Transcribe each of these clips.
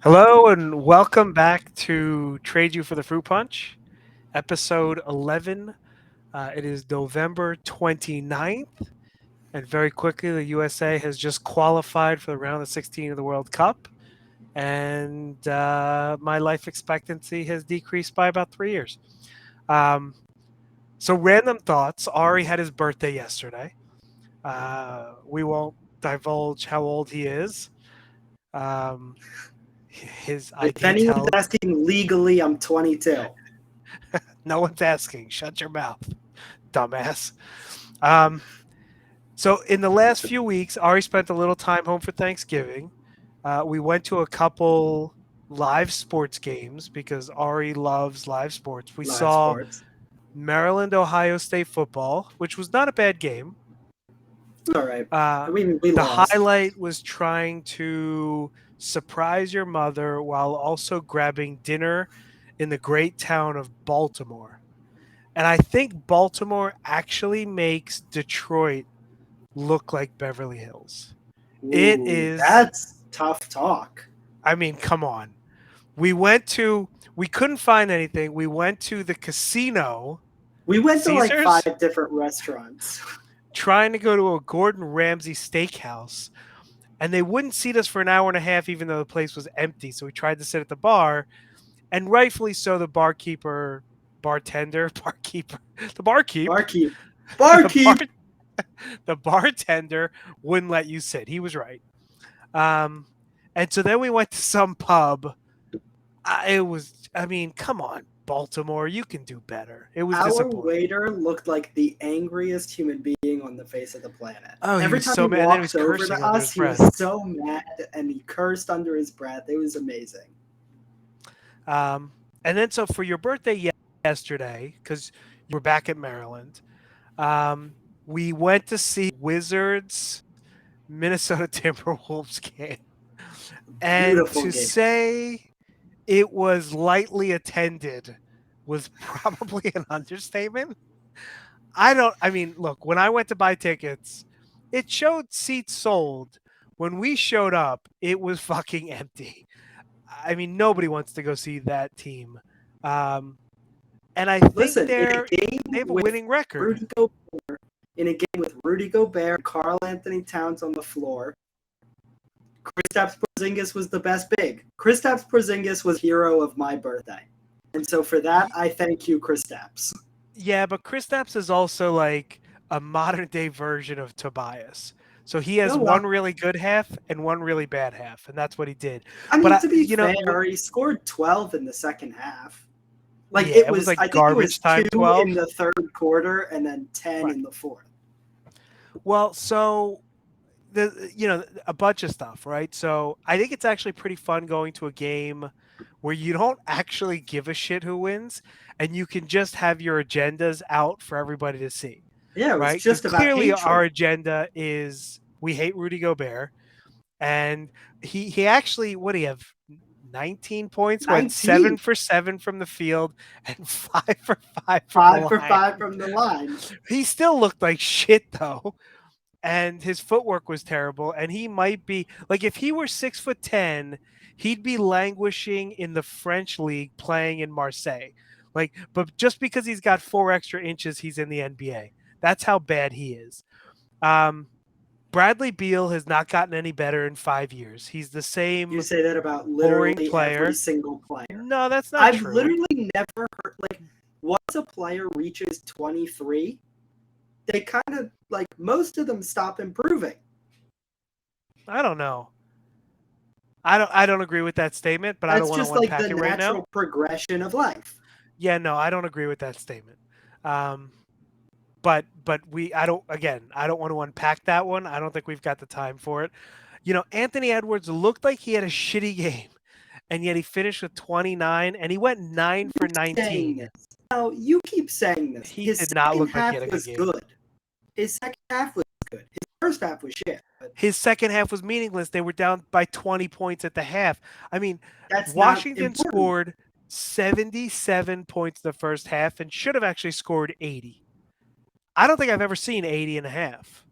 Hello and welcome back to Trade You for the Fruit Punch, episode 11. It is November 29th, and very quickly, the USA has just qualified for the round of 16 of the World Cup, and my life expectancy has decreased by about 3 years. Um, so, random thoughts. Ari had his birthday yesterday. We won't divulge how old he is. Um, his If ID anyone's tells. asking legally, I'm 22. No one's asking. Shut your mouth, dumbass. Um, so in the last few weeks, Ari spent a little time home for Thanksgiving. We went to a couple live sports games because Ari loves live sports. We Live saw sports. Maryland Ohio State football, which was not a bad game. All right. Uh, We the lost. highlight was trying to surprise your mother while also grabbing dinner in the great town of Baltimore. And I think Baltimore actually makes Detroit look like Beverly Hills. It Ooh, is, that's tough talk. I mean, come on. We couldn't find anything. We went to the casino, We went to like Caesars, 5 different restaurants. trying to go to a Gordon Ramsay steakhouse. And they wouldn't seat us for an hour and a half, even though the place was empty. So we tried to sit at the bar. And rightfully so, the the barkeep, Barkeep. the bar, Barkeep! the bartender wouldn't let you sit. He was right. Um, and so then we went to some pub. I mean, come on, Baltimore, you can do better. It was Our disappointing. waiter looked like the angriest human being on the face of the planet. Oh, he Every was time so he mad. And then he was walked over cursing to under us, his he was breath. so mad and he cursed under his breath. It was amazing. Um, and then so for your birthday yesterday, because you were back at Maryland, we went to see Wizards Minnesota Timberwolves game. And Beautiful to game. say it was lightly attended was probably an understatement. I mean, look, when I went to buy tickets, it showed seats sold. When we showed up, it was fucking empty. I mean, nobody wants to go see that team. Um, and I think Listen, in a game they have a with winning record. Rudy Gobert, in a game with Rudy Gobert and Carl Anthony Towns on the floor, Kristaps Porzingis was the best big. Kristaps Porzingis was hero of my birthday. And so for that, I thank you, Kristaps. Yeah, but Kristaps is also like a modern day version of Tobias. So he has No, one really good half and one really bad half, and that's what he did. I But mean, to be we, fair, he scored 12 in the second half. Like yeah, it was I like think it garbage was time 2 in 12. the third quarter and then 10 Right. in the fourth. Well, so a bunch of stuff, right? So I think it's actually pretty fun going to a game where you don't actually give a shit who wins, and you can just have your agendas out for everybody to see, Yeah, it was right? Because just about clearly our hatred. agenda is we hate Rudy Gobert, and he actually, what do you have? 19 points, went 19, 7 for 7 from the field and 5 for 5 from the 5 for line. 5 from the line. He still looked like shit though, and his footwork was terrible. And he might be like, if he were 6'10", he'd be languishing in the French league playing in Marseille. Like, but just because he's got 4 extra inches, he's in the NBA. That's how bad he is. Um, Bradley Beal has not gotten any better in 5 years. He's the You same say that about boring literally every player. single player. No, that's not I've true. literally never heard, like, once a player reaches 23, they kind of, like, most of them stop improving. I don't know. I don't agree with that statement, but I don't That's want to just like unpack the it right now. natural progression of life. Yeah, no, I don't agree with that statement. Um, but I don't want to unpack that one. I don't think we've got the time for it. Anthony Edwards looked like he had a shitty game, and yet he finished with 29, and he went 9 for Saying 19. this. Now, you keep saying this. He His did not second look like he half had a good was game. good. His second half was good. His first half was shit. But His second half was meaningless. They were down by 20 points at the half. I mean, that's not Washington important. scored 77 points in the first half and should have actually scored 80. I don't think I've ever seen 80 and a half.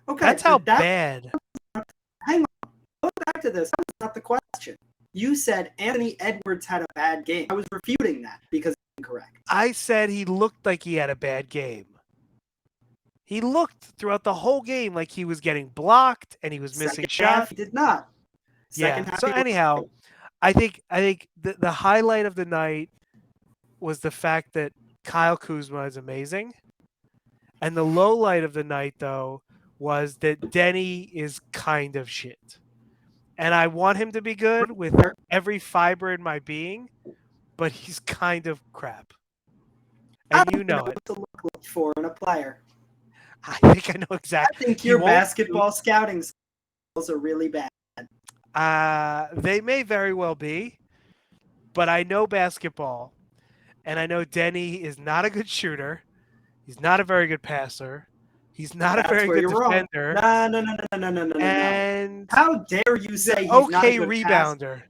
Okay, That's how but that bad. hang on. Go back to this. That's not the question. You said Anthony Edwards had a bad game. I was refuting that because it's incorrect. I said he looked like he had a bad game. He looked throughout the whole game like he was getting blocked and he was missing Second half, shots. he did not. Yeah. Second half, So he was anyhow, great. I think the highlight of the night was the fact that Kyle Kuzma is amazing. And the low light of the night though was that Denny is kind of shit. And I want him to be good with every fiber in my being, but he's kind of crap. I And you don't know know it. what to look for in a player. I think I know I exactly. think He your won't basketball scouting skills are really bad. They may very well be, but I know basketball, and I know Denny is not a good shooter. He's not a very good passer. He's not a That's very where good you're wrong. defender, No, no, no, no, no, no, no, no, no. and How dare you he's an say he's not a okay good passer? rebounder.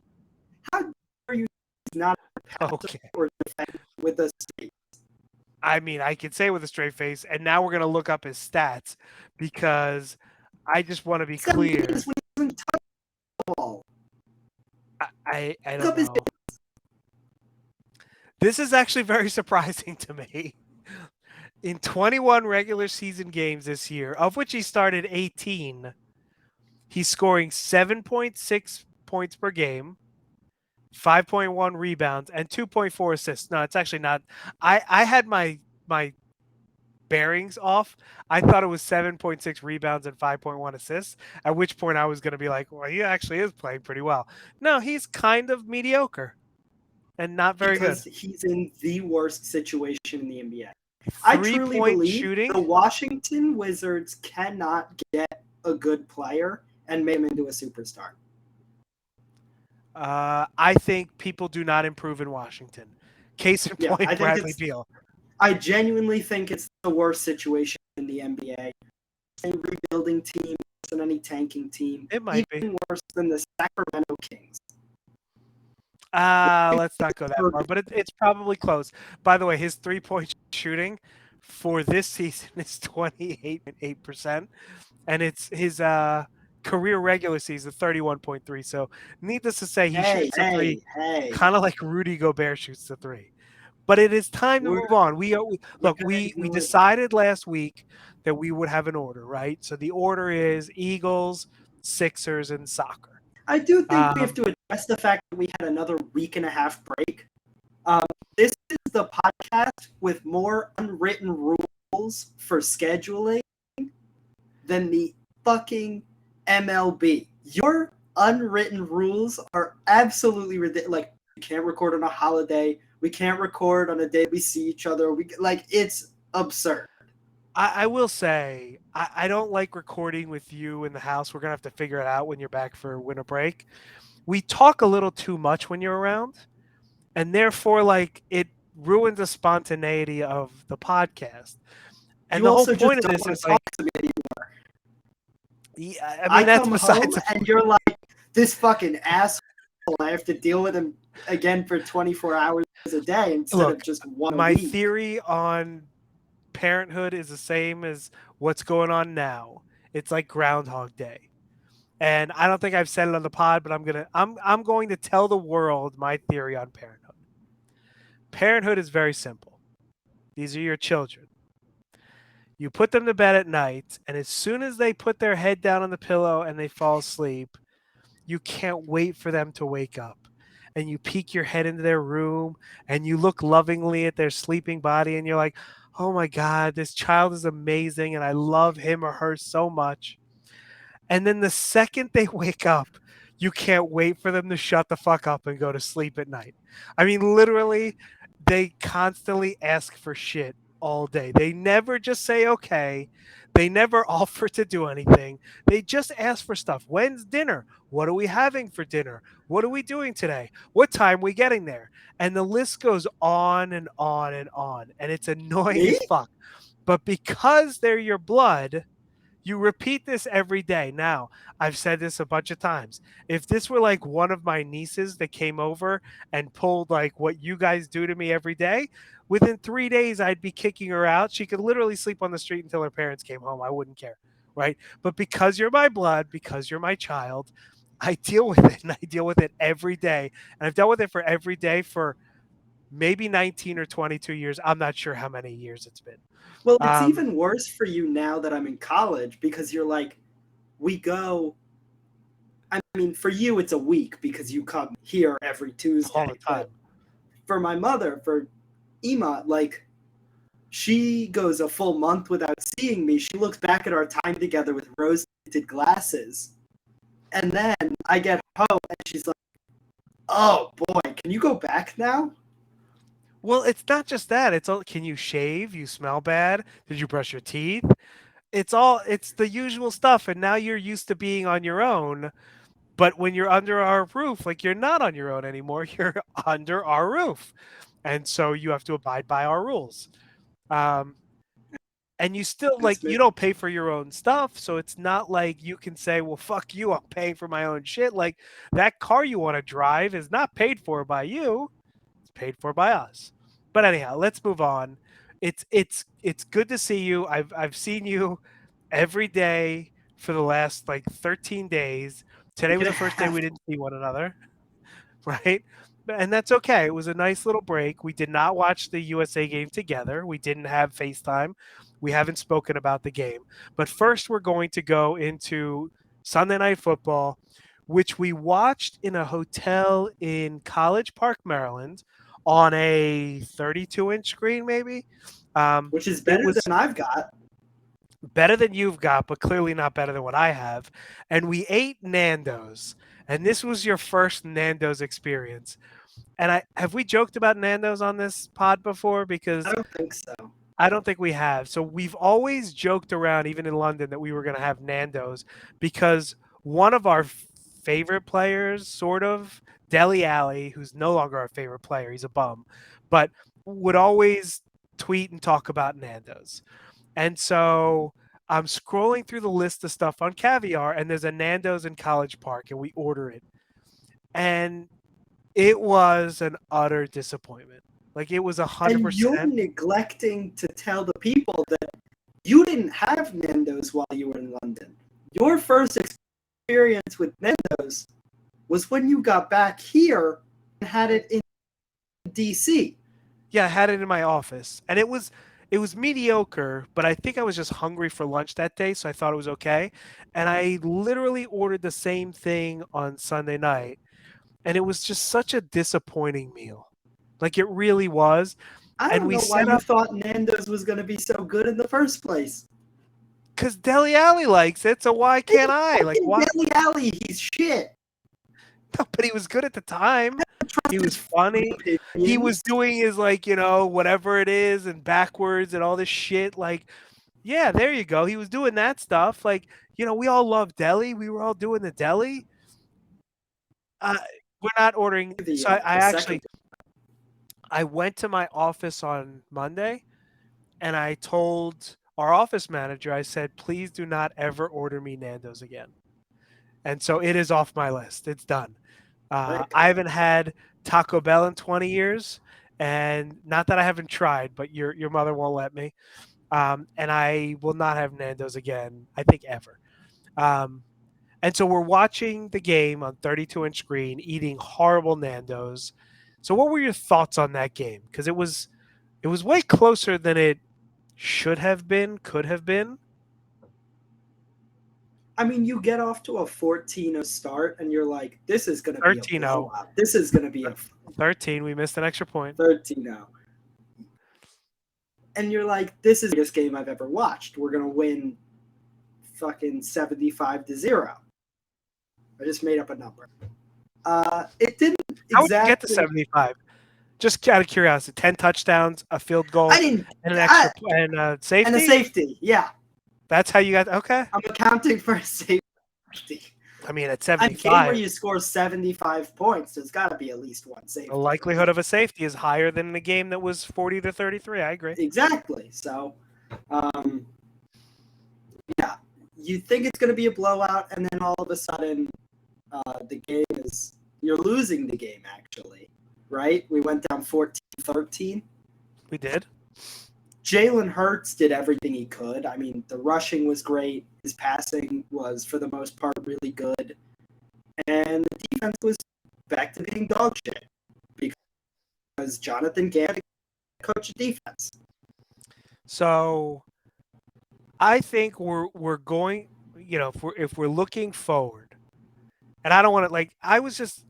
How dare you say he's not a passer Okay. or defender with a state? I mean, I can say with a straight face, and now we're going to look up his stats because I just want to be 7 clear. games when he doesn't touch the ball. I Look don't up his know. This is actually very surprising to me. In 21 regular season games this year, of which he started 18, he's scoring 7.6 points per game, 5.1 rebounds, and 2.4 assists. No, it's actually not. I had my bearings off. I thought it was 7.6 rebounds and 5.1 assists, at which point I was going to be like, well, he actually is playing pretty well. No, he's kind of mediocre and not very because good. he's in the worst situation in the NBA. I truly 3-point believe shooting. the Washington Wizards cannot get a good player and make him into a superstar. I think people do not improve in Washington. Case in Yeah, point, Bradley Beal. I genuinely think it's the worst situation in the NBA. A rebuilding team worse than any tanking team. It might be. Even worse than the Sacramento Kings. Let's not go that far, but it's probably close. By the way, his 3-point shooting for this season is 28.8%, and it's his career regular season 31.3. So, needless to say, he shoots the three Hey. kind of like Rudy Gobert shoots the three. But it is time to We're- move on. Look, gonna we ignore that. decided last week that we would have an order, right? So the order is Eagles, Sixers, and soccer. I do think we have to address the fact that we had another week and a half break. This is the podcast with more unwritten rules for scheduling than the fucking MLB. Your unwritten rules are absolutely ridiculous. Like, we can't record on a holiday. We can't record on a day we see each other. It's absurd. I will say I don't like recording with you in the house. We're gonna have to figure it out when you're back for winter break. We talk a little too much when you're around, and therefore, like, it ruins the spontaneity of the podcast. And You the whole also point just of don't this want is to like, talk to me anymore. yeah, I I mean, that's come besides home and you're like, this fucking asshole. I have to deal with him again for 24 hours a day instead of just one a my week. theory on parenthood is the same as what's going on now. It's like Groundhog Day. And I don't think I've said it on the pod, but I'm going to tell the world my theory on parenthood. Parenthood is very simple. These are your children. You put them to bed at night, and as soon as they put their head down on the pillow and they fall asleep, you can't wait for them to wake up. And you peek your head into their room and you look lovingly at their sleeping body and you're like, oh my God, this child is amazing and I love him or her so much. And then the second they wake up, you can't wait for them to shut the fuck up and go to sleep at night. I mean, literally, they constantly ask for shit all day. They never just say okay. They never offer to do anything. They just ask for stuff. When's dinner? What are we having for dinner? What are we doing today? What time are we getting there? And the list goes on and on and on. And it's annoying Me? as fuck. But because they're your blood, you repeat this every day. Now, I've said this a bunch of times. If this were like one of my nieces that came over and pulled like what you guys do to me every day, within 3 days, I'd be kicking her out. She could literally sleep on the street until her parents came home. I wouldn't care. Right. But because you're my blood, because you're my child, I deal with it, and I deal with it every day. And I've dealt with it for every day for maybe 19 or 22 years. I'm not sure how many years it's been. Well, it's Um, even worse for you now that I'm in college because you're like, we go. I mean, for you, it's a week because you come here every all the Tuesday. But time. for my mother, for Ema, like, she goes a full month without seeing me. She looks back at our time together with rose tinted glasses. And then I get home and she's like, oh boy, can you go back now? Well, it's not just that. It's all, can you shave? You smell bad? Did you brush your teeth? It's the usual stuff. And now you're used to being on your own. But when you're under our roof, like you're not on your own anymore. You're under our roof. And so you have to abide by our rules. Um, and you still like That's you me. don't pay for your own stuff, so it's not like you can say, well, fuck you, I'm paying for my own shit. Like that car you want to drive is not paid for by you, it's paid for by us. But anyhow, let's move on. It's good to see you. I've seen you every day for the last like 13 days. You're Today was gonna the first day have we to. didn't see one another. Right? And that's okay. It was a nice little break. We did not watch the USA game together. We didn't have FaceTime. We haven't spoken about the game. But first, we're going to go into Sunday Night Football, which we watched in a hotel in College Park, Maryland, on a 32-inch screen, maybe. Which is It better was than I've got. better than you've got, but clearly not better than what I have. And we ate Nando's. And this was your first Nando's experience. And I have we joked about Nando's on this pod before? I Because don't think so. I don't think we have. So we've always joked around, even in London, that we were going to have Nando's because one of our favorite players, sort of, Deli Alley, who's no longer our favorite player, he's a bum, but would always tweet and talk about Nando's. And so I'm scrolling through the list of stuff on Caviar, and there's a Nando's in College Park, and we order it. And it was an utter disappointment. Like it was And you're 100%. neglecting to tell the people that you didn't have Nando's while you were in London. Your first experience with Nando's was when you got back here and had it in DC. Yeah, I had it in my office, and it was mediocre, but I think I was just hungry for lunch that day, so I thought it was okay. And I literally ordered the same thing on Sunday night, and it was just such a disappointing meal. Like it really was. I And don't we know why set you up thought Nando's was going to be so good in the first place. because Deli Alley likes it, so why can't I? Like Fucking why? Deli Alley, he's shit. But he was good at the time. Trust He was his funny. He was opinions. doing his like, whatever it is and backwards and all this shit. Like, yeah, there you go. He was doing that stuff. Like, we all love deli. We were all doing the deli. Uh, we're not ordering. So I The second. actually I went to my office on Monday and I told our office manager, I said, please do not ever order me Nando's again. And so it is off my list. It's done. Frick. I haven't had Taco Bell in 20 years, and not that I haven't tried, but your mother won't let me. And I will not have Nando's again. I think ever. Um, and so we're watching the game on 32-inch screen, eating horrible Nando's. So what were your thoughts on that game? Because it was way closer than it should have been, could have been. I mean, you get off to a 14-0 start, and you're like, this is going to be a 13-0. blowout. This is going to be a 13. We missed an extra point. 13-0. And you're like, this is the biggest game I've ever watched. We're going to win fucking 75-0. I just made up a number. It didn't How would you get to exactly. 75? Just out of curiosity, 10 touchdowns, a field goal, I didn't. and an extra and a safety. And a safety, yeah. That's how you got. Okay. I'm accounting for a safety. I mean, at A game 75, where you score 75 points, there's got to be at least one safety. the likelihood of a safety is higher than in a game that was 40-33. I agree. Exactly. So, yeah, you think it's going to be a blowout, and then all of a sudden, the game is you're losing the game. Actually, right? We went down 14-13. We did. Jalen Hurts did everything he could. I mean, the rushing was great. His passing was, for the most part, really good. and the defense was back to being dog shit because Jonathan Gann coached defense. So I think we're going, if we're looking forward, and I don't want to I was just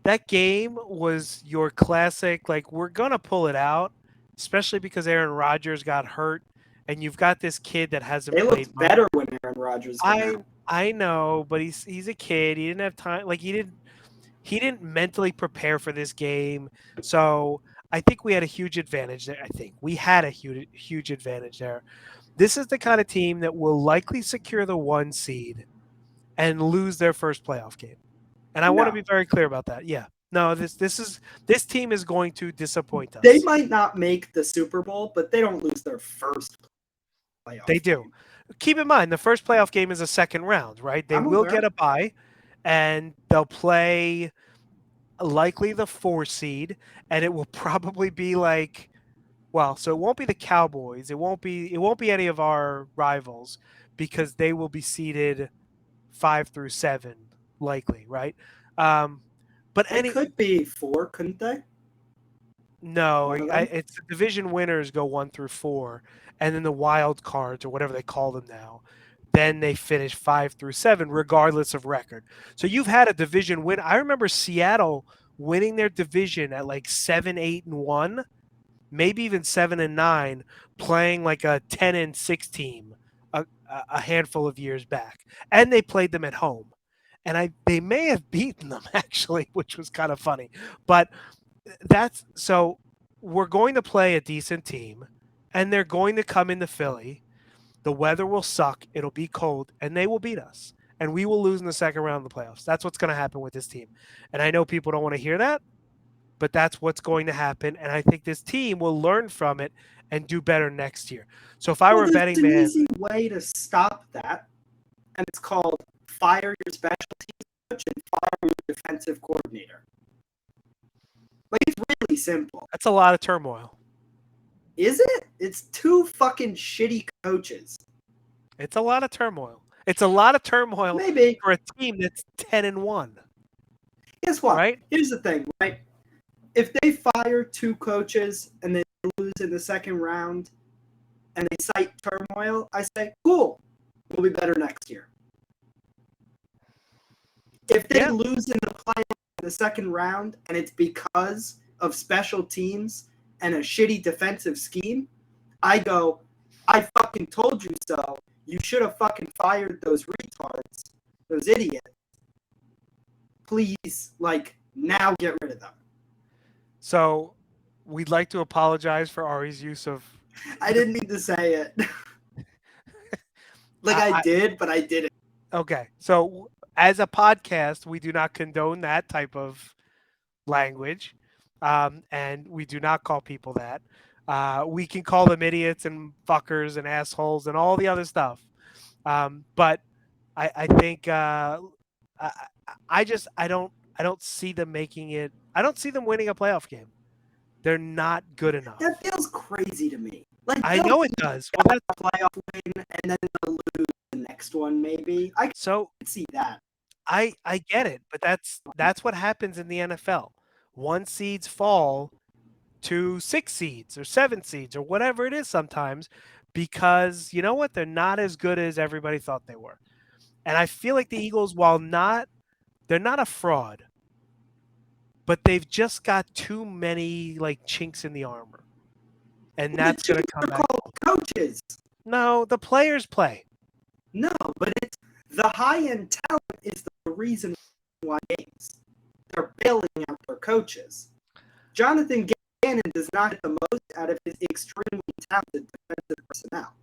that game was your classic. Like we're gonna pull it out, especially because Aaron Rodgers got hurt, and you've got this kid that hasn't They played looked much. better when Aaron Rodgers went I out. I know, but he's a kid. He didn't have time. Like he didn't mentally prepare for this game. So I think we had a huge advantage there. I think we had a huge advantage there. This is the kind of team that will likely secure the 1 seed and lose their first playoff game. And I want to No, be very clear about that. Yeah. No, this team is going to disappoint they us. might not make the Super Bowl, but they don't lose their first They playoff do. game. Keep in mind the first playoff game is a second round, right? They I'm will get aware. a bye and they'll play likely the 4 seed and it will probably be so it won't be the Cowboys. It won't be any of our rivals because they will be seeded 5 through 7 likely, right? Um, but They could be 4, couldn't they? no, One of them. it's the division winners go 1 through 4, and then the wild cards or whatever they call them now. Then they finish 5 through 7, regardless of record. So you've had a division win. I remember Seattle winning their division at like 7-8-1, maybe even 7-9, playing like a 10-6 team a handful of years back, and they played them at home, and they may have beaten them actually, which was kind of funny, but that's so we're going to play a decent team, and they're going to come into Philly. The weather will suck. It'll be cold, and they will beat us, and we will lose in the second round of the playoffs. That's what's going to happen with this team, and I know people don't want to hear that, but that's what's going to happen. And I think this team will learn from it and do better next year. So if I Well, were a there's betting an man, easy way to stop that, and it's called fire your special teams coach and fire your defensive coordinator. Like, it's really simple. that's a lot of turmoil. Is it? It's 2 fucking shitty coaches. It's a lot of turmoil. It's a lot of turmoil Maybe. for a team that's 10-1, Guess what? right? Here's the thing, right? If they fire 2 coaches and they lose in the second round and they cite turmoil, I say, cool, we'll be better next year. If they Yeah. lose in the playoff in the second round and it's because of special teams and a shitty defensive scheme, I go, I fucking told you so. You should have fucking fired those retards, those idiots. Please, now get rid of them. So we'd like to apologize for Ari's use of. I didn't mean to say it. I did, but I didn't. Okay. So as a podcast, we do not condone that type of language, and we do not call people that. We can call them idiots and fuckers and assholes and all the other stuff. But I think I don't see them making it. I don't see them winning a playoff game. They're not good enough. That feels crazy to me. I know it does. Well, a playoff win and then they'll lose the next one, maybe. I can see that. I get it, but that's what happens in the NFL. 1 seeds fall to 6 seeds or 7 seeds or whatever it is sometimes because you know what? They're not as good as everybody thought they were. And I feel like the Eagles, they're not a fraud, but they've just got too many chinks in the armor. And that's going to come back. Coaches. No, the players play. No, but it's the high-end talent is the reason why games. They're bailing out their coaches. Jonathan Gannon does not get the most out of his extremely talented defensive personnel.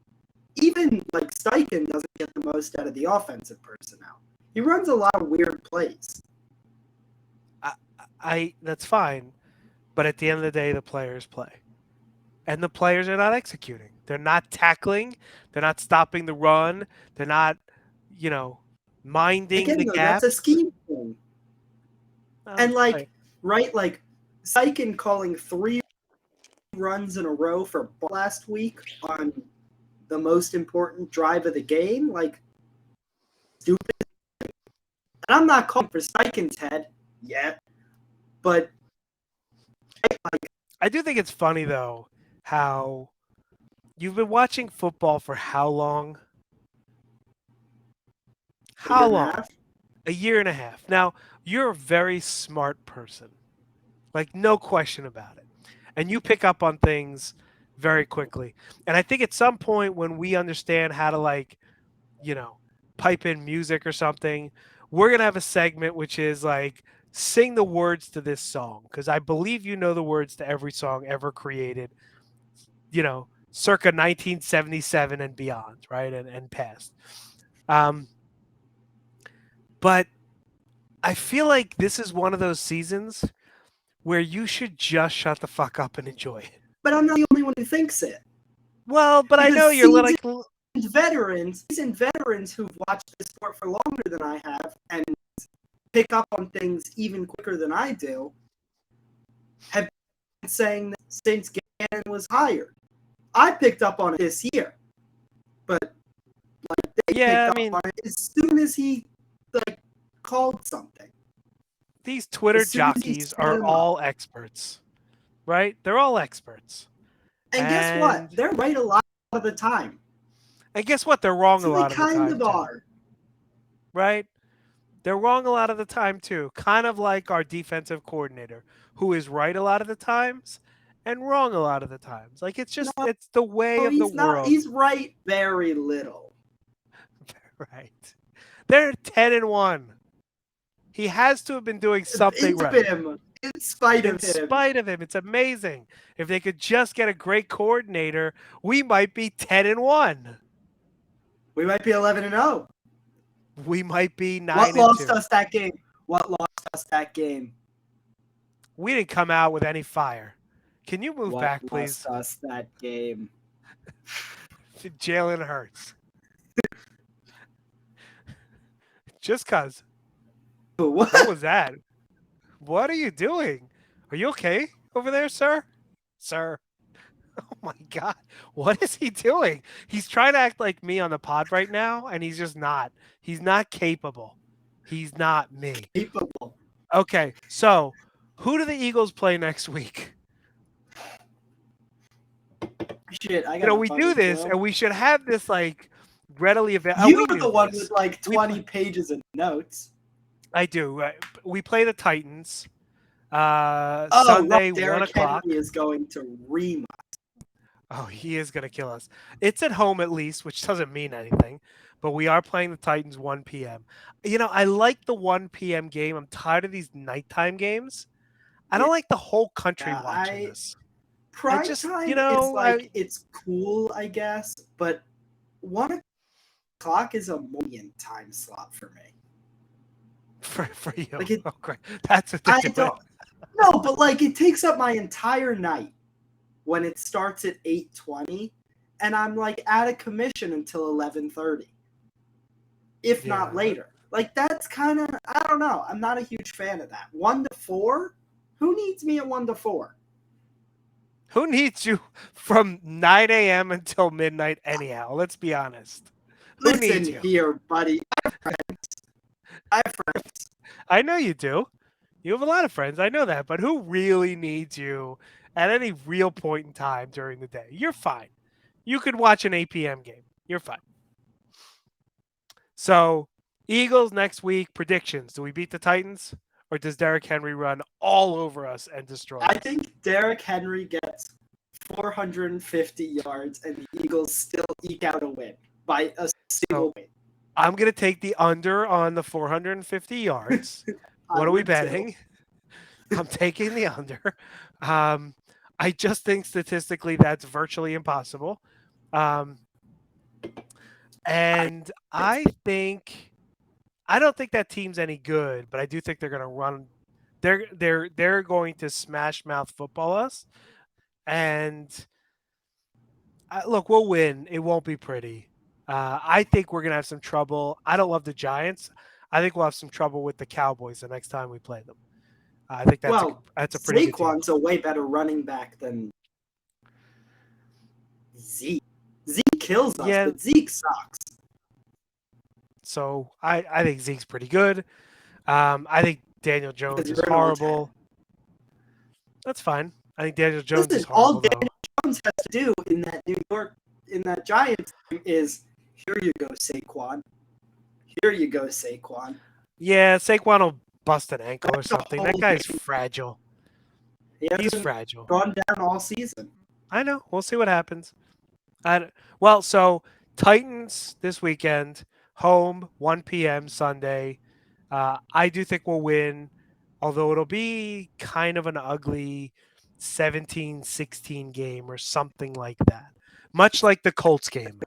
Even Steichen doesn't get the most out of the offensive personnel. He runs a lot of weird plays. That's fine, but at the end of the day, the players play, and the players are not executing. They're not tackling. They're not stopping the run. They're not, minding the gaps. That's a scheme thing. And Right. Steichen calling 3 runs in a row for last week on the most important drive of the game, stupid. And I'm not calling for Steichen's head yet, but I do think it's funny though how you've been watching football for how long? a year How and a long? half. A year and a half. Now, you're a very smart person. Like no question about it. And you pick up on things very quickly. And I think at some point when we understand how to like, you know, pipe in music or something, we're going to have a segment which is like sing the words to this song because I believe you know the words to every song ever created, circa 1977 and beyond, right? And past. Um, but I feel like this is one of those seasons where you should just shut the fuck up and enjoy it. But I'm not the only one who thinks it. Well, but I know Because you're like, seasoned veterans who've watched this sport for longer than I have and pick up on things even quicker than I do, have been saying that since Gannon was hired. I picked up on it this year, but like they yeah, picked I up mean, on it as soon as he like called something. these Twitter As soon as he jockeys set are him up. all experts, right? They're all experts. And guess what? And They're right a lot of the time. and guess what? They're wrong a So they lot of the kind time of too, are. right? They're wrong a lot of the time too. Kind of like our defensive coordinator, who is right a lot of the times and wrong a lot of the times. Like it's the way No, of the he's not. world, He's right very little. right? They're 10-1. He has to have been doing something right. In spite In of him, spite of him, it's amazing. If they could just get a great coordinator, we might be 10-1. we might be 11-0. We might be What 9 and lost 2. us that game? What lost us that game? We didn't come out with any fire. Can you move What back, lost please? us that game? Jalen Hurts. Just cause. What? What was that? What are you doing? Are you okay over there, sir? Sir. Oh my god. What is he doing? He's trying to act like me on the pod right now, and he's just not. He's not capable. He's not me. Capable. Okay, so who do the Eagles play next week? Shit, I got a We do fucking this, clue. and we should have this like readily available. You're We the knew one this. with like We 20 pages of notes. I do. We play the Titans Oh, right. Sunday, one Derrick Henry o'clock. is going to ream. Oh, he is gonna kill us. It's at home at least, which doesn't mean anything. But we are playing the Titans 1 p.m. I like the 1 p.m. game. I'm tired of these nighttime games. I Yeah, don't like the whole country watching I this. I prime just, time is like it's cool, I guess, but 1 o'clock is a million time slot for me. for you. Like it, Oh, great. That's what I they're doing. don't. No, but like it takes up my entire night when it starts at 8:20, and I'm like out of commission until 11:30, if not Yeah. later. Like that's kind of I don't know. I'm not a huge fan of that. 1 to 4. Who needs me at 1 to 4? Who needs you from 9 a.m. until midnight anyhow? Let's be honest. Who Listen needs you? here, buddy. I have friends. I know you do. You have a lot of friends. I know that. But who really needs you at any real point in time during the day? You're fine. You could watch an 8 p.m. game. You're fine. So, Eagles next week. Predictions. Do we beat the Titans? Or does Derrick Henry run all over us and destroy us? I think Derrick Henry gets 450 yards, and the Eagles still eke out a win by a single win. I'm going to take the under on the 450 yards. What are we betting? I'm taking the under. I just think statistically that's virtually impossible. And I don't think that team's any good, but I do think they're going to run. They're going to smash mouth football us, and look, we'll win. It won't be pretty. I think we're going to have some trouble. I don't love the Giants. I think we'll have some trouble with the Cowboys the next time we play them. I think that's a pretty good team. Saquon's a way better running back than Zeke. Zeke kills us, but Zeke sucks. So I think Zeke's pretty good. I think Daniel Jones because is you're an old head. horrible. That's fine. I think Daniel Jones is Listen, all horrible though. Daniel Jones has to do in that Giants game is here you go, Saquon. Here you go, Saquon. Yeah, Saquon will bust an ankle or That's the something. That whole guy's game. fragile. He He's hasn't fragile. gone down all season. I know. We'll see what happens. Well, so Titans this weekend, home 1 p.m. Sunday. I do think we'll win, although it'll be kind of an ugly 17-16 game or something like that. Much like the Colts game.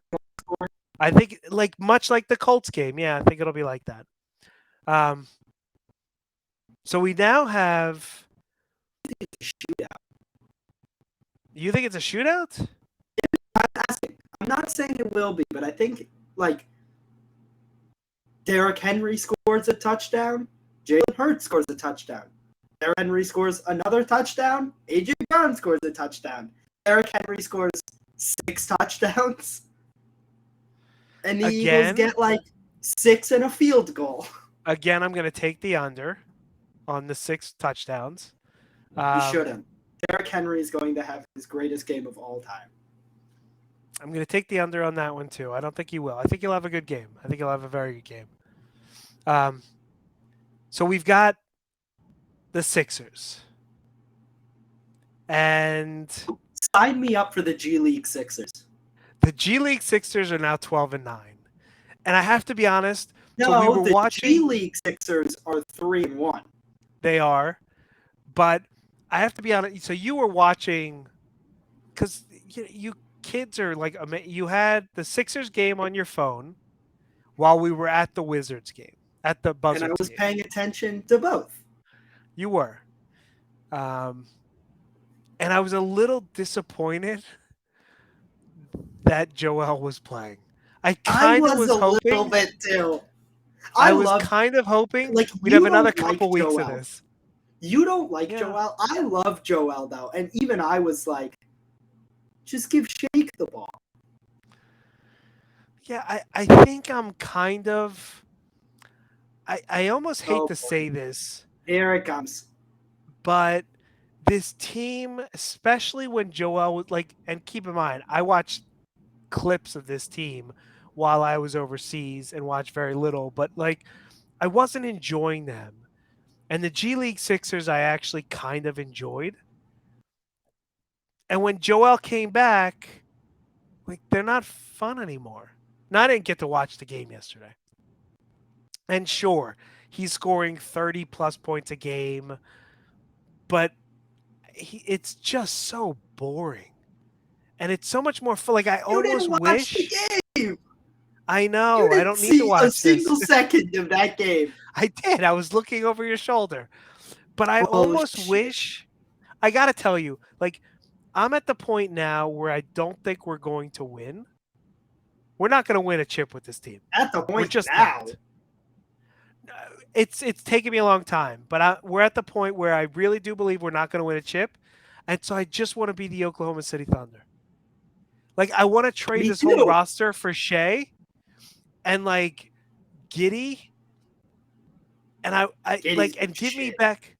I think much like the Colts game. Yeah, I think it'll be like that. Um, so we now have. Shootout. You think it's a shootout? I'm not saying it will be, but I think like Derrick Henry scores a touchdown, Jalen Hurts scores a touchdown. Derrick Henry scores another touchdown, AJ Brown scores a touchdown. Derrick Henry scores 6 touchdowns, and the Eagles Again, get like 6 and a field goal. again, I'm going to take the under on the 6 touchdowns. You shouldn't. Derrick Henry is going to have his greatest game of all time. I'm going to take the under on that one too. I don't think he will. I think he'll have a good game. I think he'll have a very good game. So we've got the Sixers. And sign me up for the G League Sixers. The G League Sixers are now 12-9. And I have to be honest. No, so we were the watching, G League Sixers are 3-1. They are. But I have to be honest. So you were watching because you kids are like, you had the Sixers game on your phone while we were at the Wizards game, at the Buzzards and I was game. paying attention to both. You were. And I was a little disappointed that Joel was playing. I kind of was hoping. A little bit too. I was kind of hoping we'd have another couple weeks of this. You don't like Joel. I love Joel though, and even I was like, just give Shake the ball. Yeah, I think I'm kind of. I almost hate to say this. Here it comes. But this team, especially when Joel was like, and keep in mind, I watched clips of this team while I was overseas and watched very little, but like I wasn't enjoying them. And the G League Sixers I actually kind of enjoyed. And when Joel came back, like they're not fun anymore. Now, I didn't get to watch the game yesterday. And sure, he's scoring 30 plus points a game, but it's just so boring. And it's so much more fun. Like I almost wish. The game. I know. I don't need to watch a single second of that game. I did. I was looking over your shoulder. But I almost wish. I got to tell you, like, I'm at the point now where I don't think we're going to win. We're not going to win a chip with this team. At the point we're just now. Not. It's taken me a long time, but we're at the point where I really do believe we're not going to win a chip. And so I just want to be the Oklahoma City Thunder. Like, I want to trade this whole roster for Shea and like Giddy. And I like, and give me back.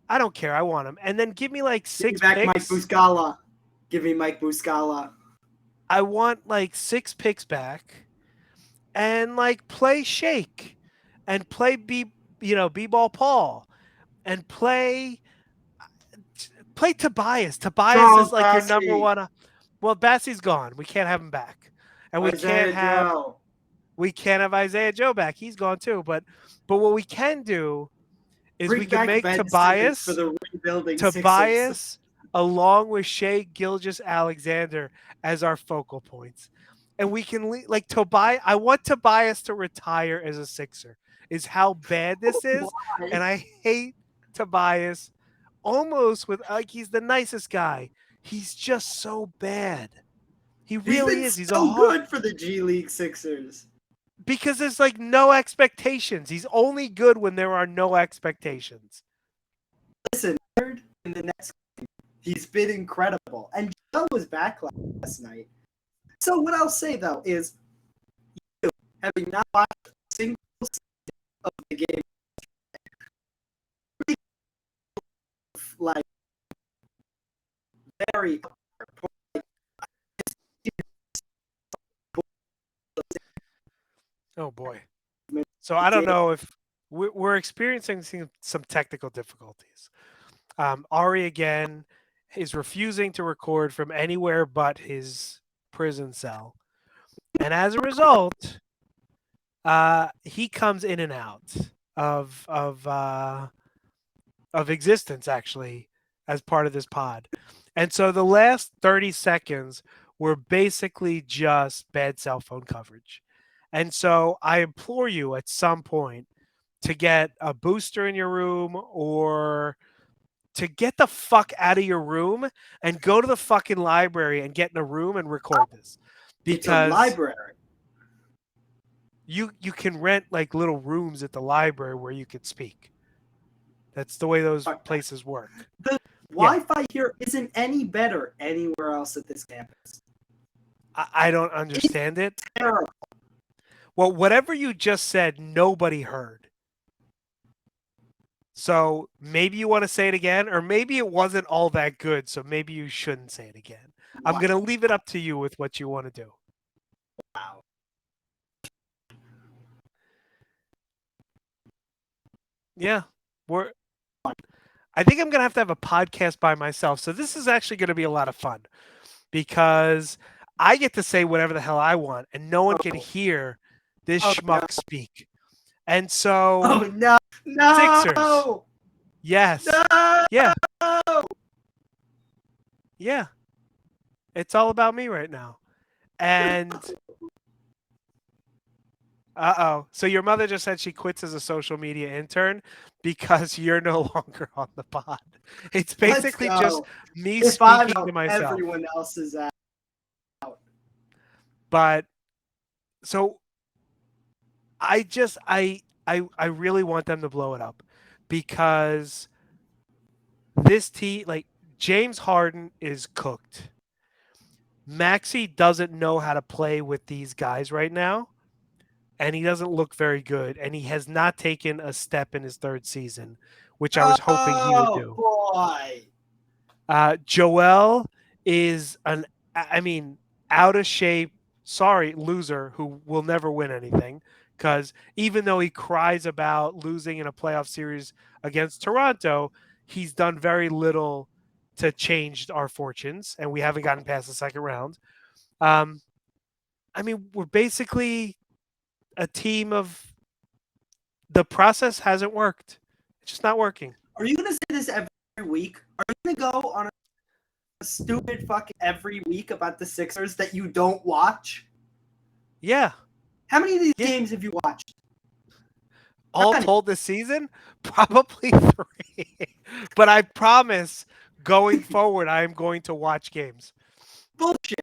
I don't care. I want him. And then give me like 6 picks. Mike Muscala. Give me Mike Muscala. I want like 6 picks back and like play Shake and play B-ball Paul and play Tobias. Tobias Charles is like Bassey. your number one. Well, Bassey's gone. We can't have him back. And we can't have Isaiah Joe back. He's gone too. But what we can do is we can make Tobias for the rebuilding Sixers. Along with Shea Gilgeous-Alexander as our focal points. And we can like Tobias. I want Tobias to retire as a Sixer is how bad this is. Why? And I hate Tobias almost with like he's the nicest guy. He's just so bad. He really is. He's so good for the G League Sixers. Because there's like no expectations. He's only good when there are no expectations. Listen, in the next game, he's been incredible. And Joe was back last night. So what I'll say though is, having not watched a single of the game, like very. Oh boy. So I don't know if we're experiencing some technical difficulties. Ari again is refusing to record from anywhere but his prison cell, and as a result, he comes in and out of of uh, of existence actually as part of this pod. And so the last 30 seconds were basically just bad cell phone coverage. And so I implore you at some point to get a booster in your room or to get the fuck out of your room and go to the fucking library and get in a room and record this. It's a Because library. you can rent like little rooms at the library where you can speak. That's the way those places work. The Wi-Fi here isn't any better anywhere else at this campus. I don't understand it. Terrible. Well, whatever you just said, nobody heard. So maybe you want to say it again, or maybe it wasn't all that good, so maybe you shouldn't say it again. I'm going to leave it up to you with what you want to do. Wow. Yeah. I think I'm going to have a podcast by myself. So this is actually going to be a lot of fun because I get to say whatever the hell I want, and no one can hear this schmuck speak. And so, no, Sixers. Yes. No! Yeah. Yeah. It's all about me right now. And so your mother just said she quits as a social media intern because you're no longer on the pod. It's basically just me speaking to myself. Everyone else is out. But so I really want them to blow it up because this team, like James Harden is cooked. Maxey doesn't know how to play with these guys right now, and he doesn't look very good, and he has not taken a step in his third season, which I was hoping he would do. Boy. Joel is out of shape, loser who will never win anything because even though he cries about losing in a playoff series against Toronto, he's done very little to change our fortunes, and we haven't gotten past the second round. We're basically a team of the process hasn't worked. It's just not working. Are you going to say this every week? Are you going to go on a stupid fucking every week about the Sixers that you don't watch? Yeah. How many of these games have you watched? All told this season? Probably 3. But I promise going forward, I am going to watch games. Bullshit.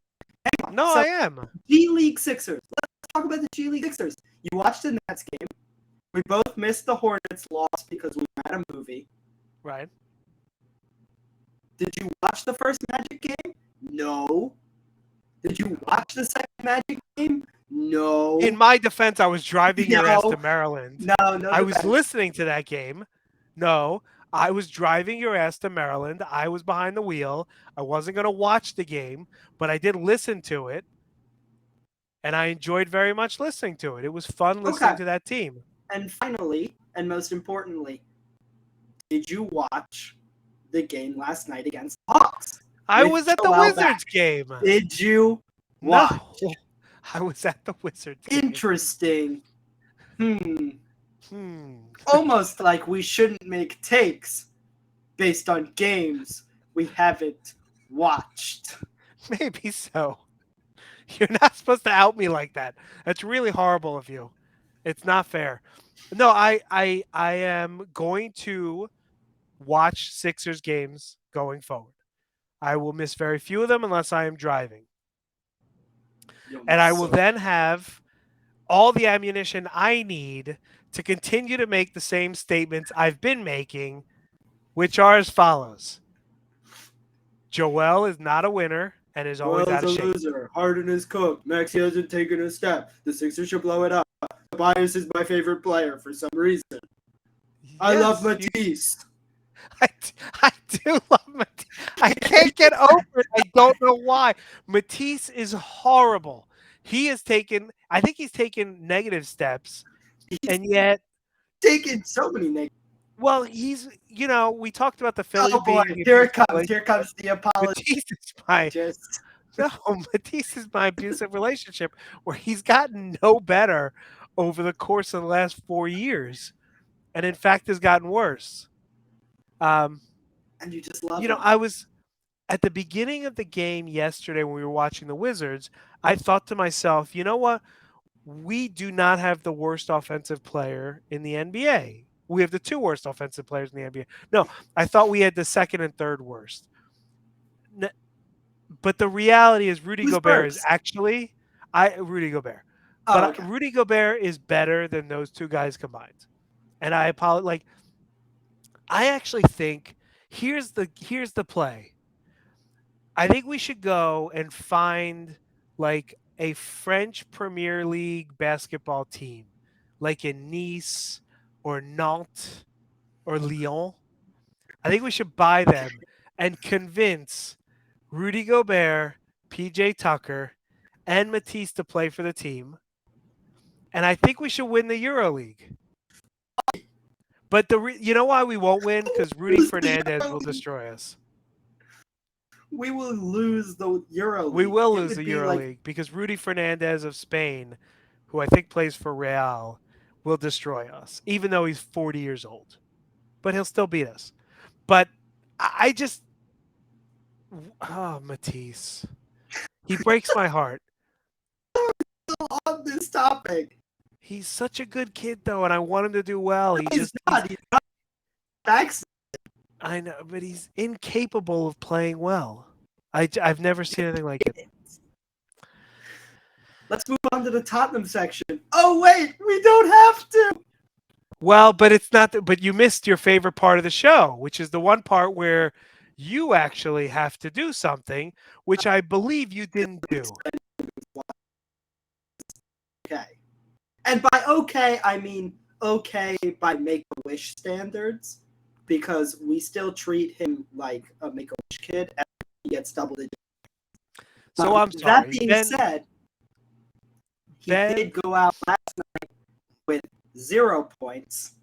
No, I am. G League Sixers. Let's talk about the G League Sixers. You watched the Nets game. We both missed the Hornets loss because we were at a movie. Right. Did you watch the first Magic game? No. Did you watch the second Magic game? No. In my defense, I was driving your ass to Maryland. No. I was listening to that game. No. I was driving your ass to Maryland. I was behind the wheel. I wasn't going to watch the game, but I did listen to it. And I enjoyed very much listening to it. It was fun listening to that team. And finally, and most importantly, did you watch the game last night against the Hawks? I was at the Wizards game. Did you watch? No. I was at the Wizards game. Interesting. Almost like we shouldn't make takes based on games we haven't watched. Maybe so. You're not supposed to out me like that. That's really horrible of you. It's not fair. No, I am going to watch Sixers games going forward. I will miss very few of them unless I am driving. And I will then have all the ammunition I need to continue to make the same statements I've been making, which are as follows. Joel is not a winner and is always out of shape. Loser. Harden is cooked. Maxey hasn't taken a step. The Sixers should blow it up. Tobias is my favorite player for some reason. Yes, I love Matisse. I do love Matisse. I can't get over it. I don't know why. Matisse is horrible. He has taken, I think he's taken negative steps, He's and yet, taken so many negative. well, he's, we talked about the Phillies Oh boy, being the here it abusive comes. Here relationship. comes the apology. Matisse is my, Just no, Matisse is my abusive relationship where he's gotten no better over the course of the last 4 years, and in fact has gotten worse. Um, and you just love him. I was at the beginning of the game yesterday when we were watching the Wizards, I thought to myself, you know what? We do not have the worst offensive player in the NBA. We have the two worst offensive players in the NBA. No, I thought we had the second and third worst. But the reality is Rudy Who's Gobert is first? actually I Rudy Gobert. Oh, But okay. Rudy Gobert is better than those two guys combined. And I apologize. Like, I actually think here's the play. I think we should go and find like a French Premier League basketball team, like in Nice or Nantes or Lyon. I think we should buy them and convince Rudy Gobert, PJ Tucker, and Matisse to play for the team. And I think we should win the EuroLeague. But you know why we won't win? Because Rudy Lose the Fernandez will EuroLeague. destroy us. We will lose the Euro We League. will It lose would the be like EuroLeague because Rudy Fernandez of Spain, who I think plays for Real, will destroy us, even though he's 40 years old. But he'll still beat us. But I just, oh, Matisse, he breaks my heart. on this topic. He's such a good kid, though, and I want him to do well. No, He he's just, not. He's not. Backs. I know, but he's incapable of playing well. I've never seen anything like it. Let's move on to the Tottenham section. Oh wait, we don't have to. Well, but it's not. But you missed your favorite part of the show, which is the one part where you actually have to do something, which I believe you didn't do. Okay. And by okay, I mean okay by Make-A-Wish standards, because we still treat him like a Make-A-Wish kid, and he gets double digits. So I'm That sorry. being said, he Ben, did go out last night with 0 points,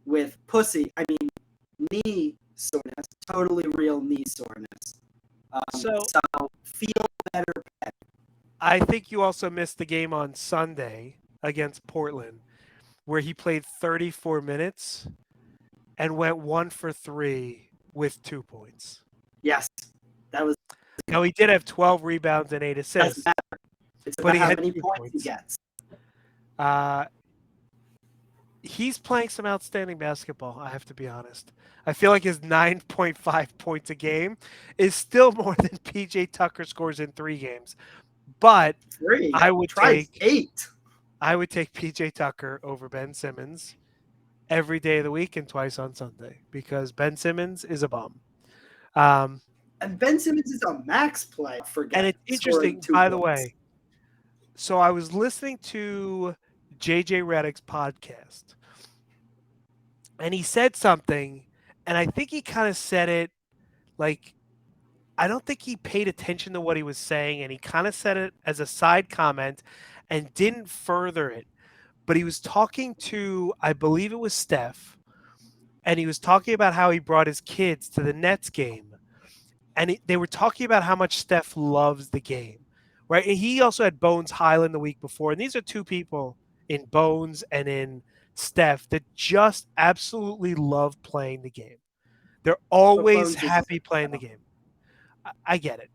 with knee soreness, totally real knee soreness. So So feel better. I think you also missed the game on Sunday against Portland, where he played 34 minutes and went 1 for 3 with 2 points. Yes, that was. Now he did have 12 rebounds and 8 Doesn't assists, matter. It's but about he how had many 2 points he points. gets. He's playing some outstanding basketball, I have to be honest. I feel like his 9.5 points a game is still more than PJ Tucker scores in 3 games. But 3. I would Try take 8. PJ Tucker over Ben Simmons every day of the week and twice on Sunday because Ben Simmons is a bum. And Ben Simmons is a max play. Forget And it's scoring interesting, 2 by the points. way. So I was listening to JJ Redick's podcast, and he said something, and I think he kind of said it like I don't think he paid attention to what he was saying, and he kind of said it as a side comment and didn't further it. But he was talking to, I believe it was Steph, and he was talking about how he brought his kids to the Nets game, and they were talking about how much Steph loves the game, right? And he also had Bones Highland the week before, and these are two people in Bones and in Steph that just absolutely love playing the game. They're But always Bones is happy playing the game. I get it.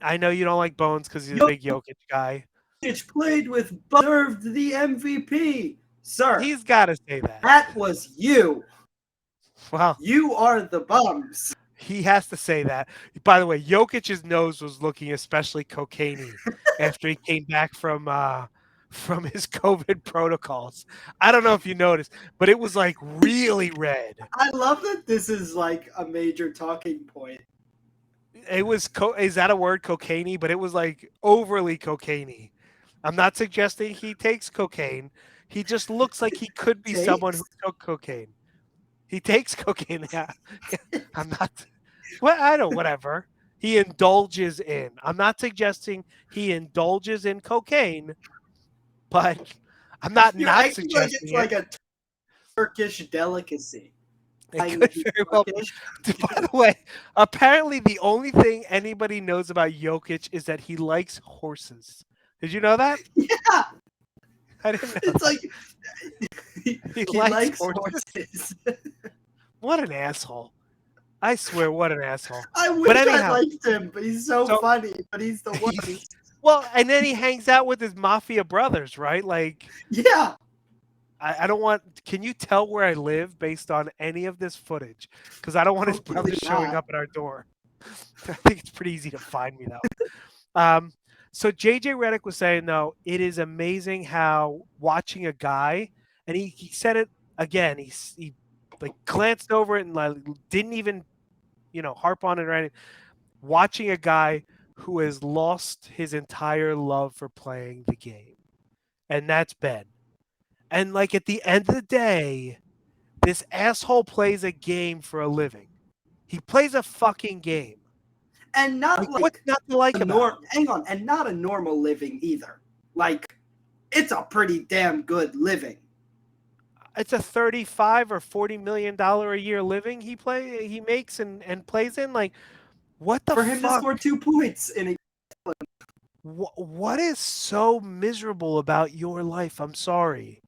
I know you don't like Bones because he's a big Jokic guy. Jokic played with deserved the MVP. Sir, He's got to say that. that was you. Well, You are the bums. he has to say that. By the way, Jokic's nose was looking especially cocaine-y after he came back from his COVID protocols. I don't know if you noticed, but it was like really red. I love that this is like a major talking point. It was is that a word, cocaine-y? But it was like overly cocaine-y. I'm not suggesting he takes cocaine. He just looks like he could be someone who Takes? took cocaine. He takes cocaine. Yeah. I'm not. Well, I don't. Whatever. He indulges in. I'm not suggesting he indulges in cocaine, but I'm not You're not acting like suggesting it's it. like a Turkish delicacy. It Lying that could he's very well be. Turkish. By the way, apparently the only thing anybody knows about Jokic is that he likes horses. Did you know that? Yeah, I didn't know it's that. like he, He he likes likes horses. horses. What an asshole. I swear, what an asshole. I But wish I anyhow, liked him, but he's so so funny. But he's the worst. well, and then he hangs out with his mafia brothers, right? Like, Yeah, I don't want. Can you tell where I live based on any of this footage? Because I don't want his hopefully brothers showing not. up at our door. I think it's pretty easy to find me though. So JJ Redick was saying though, it is amazing how watching a guy, and he said it again. He like glanced over it and like didn't even harp on it or anything. Watching a guy who has lost his entire love for playing the game, and that's Ben. And like at the end of the day, this asshole plays a game for a living. He plays a fucking game. And Like not what's like not to like about it? hang on, and not a normal living either. Like it's a pretty damn good living. It's a 35 or 40 million dollar a year living he makes and plays in. Like what the For him to fuck? score 2 points in a What is so miserable about your life? I'm sorry.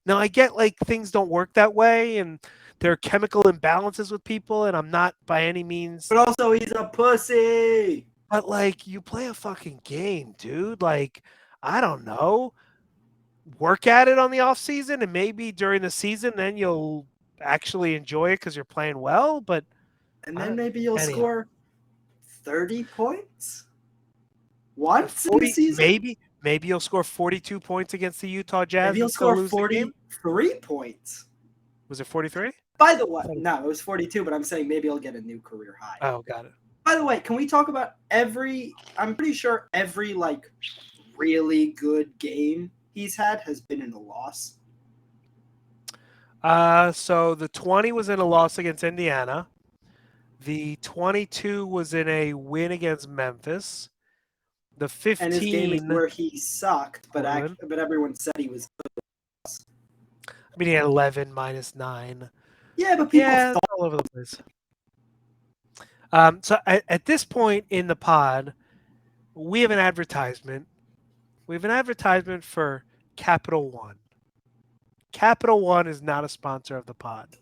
Now I get like things don't work that way and there are chemical imbalances with people and I'm not by any means but also he's a pussy. but like you play a fucking game, dude. Like I don't know. Work at it on the off season and maybe during the season then you'll actually enjoy it cuz you're playing well, but And I then don't maybe you'll anyhow. score 30 points once in the 40 season. maybe you'll score 42 points against the Utah Maybe Jazz he'll and still score lose the game. 43 points. Was it 43? By the way, no, it was 42, but I'm saying maybe he'll get a new career high. Oh, got it. By the way, can we talk about I'm pretty sure every like really good game he's had has been in a loss. So the 20 was in a loss against Indiana. The 22 was in a win against Memphis. The And his game is 15 where he sucked, but Portland. but everyone said he was. I mean, he had 11 minus 9. Yeah, but people Yeah, it's thought all over the place. So at this point in the pod, we have an advertisement. We have an advertisement for Capital One. Capital One is not a sponsor of the pod.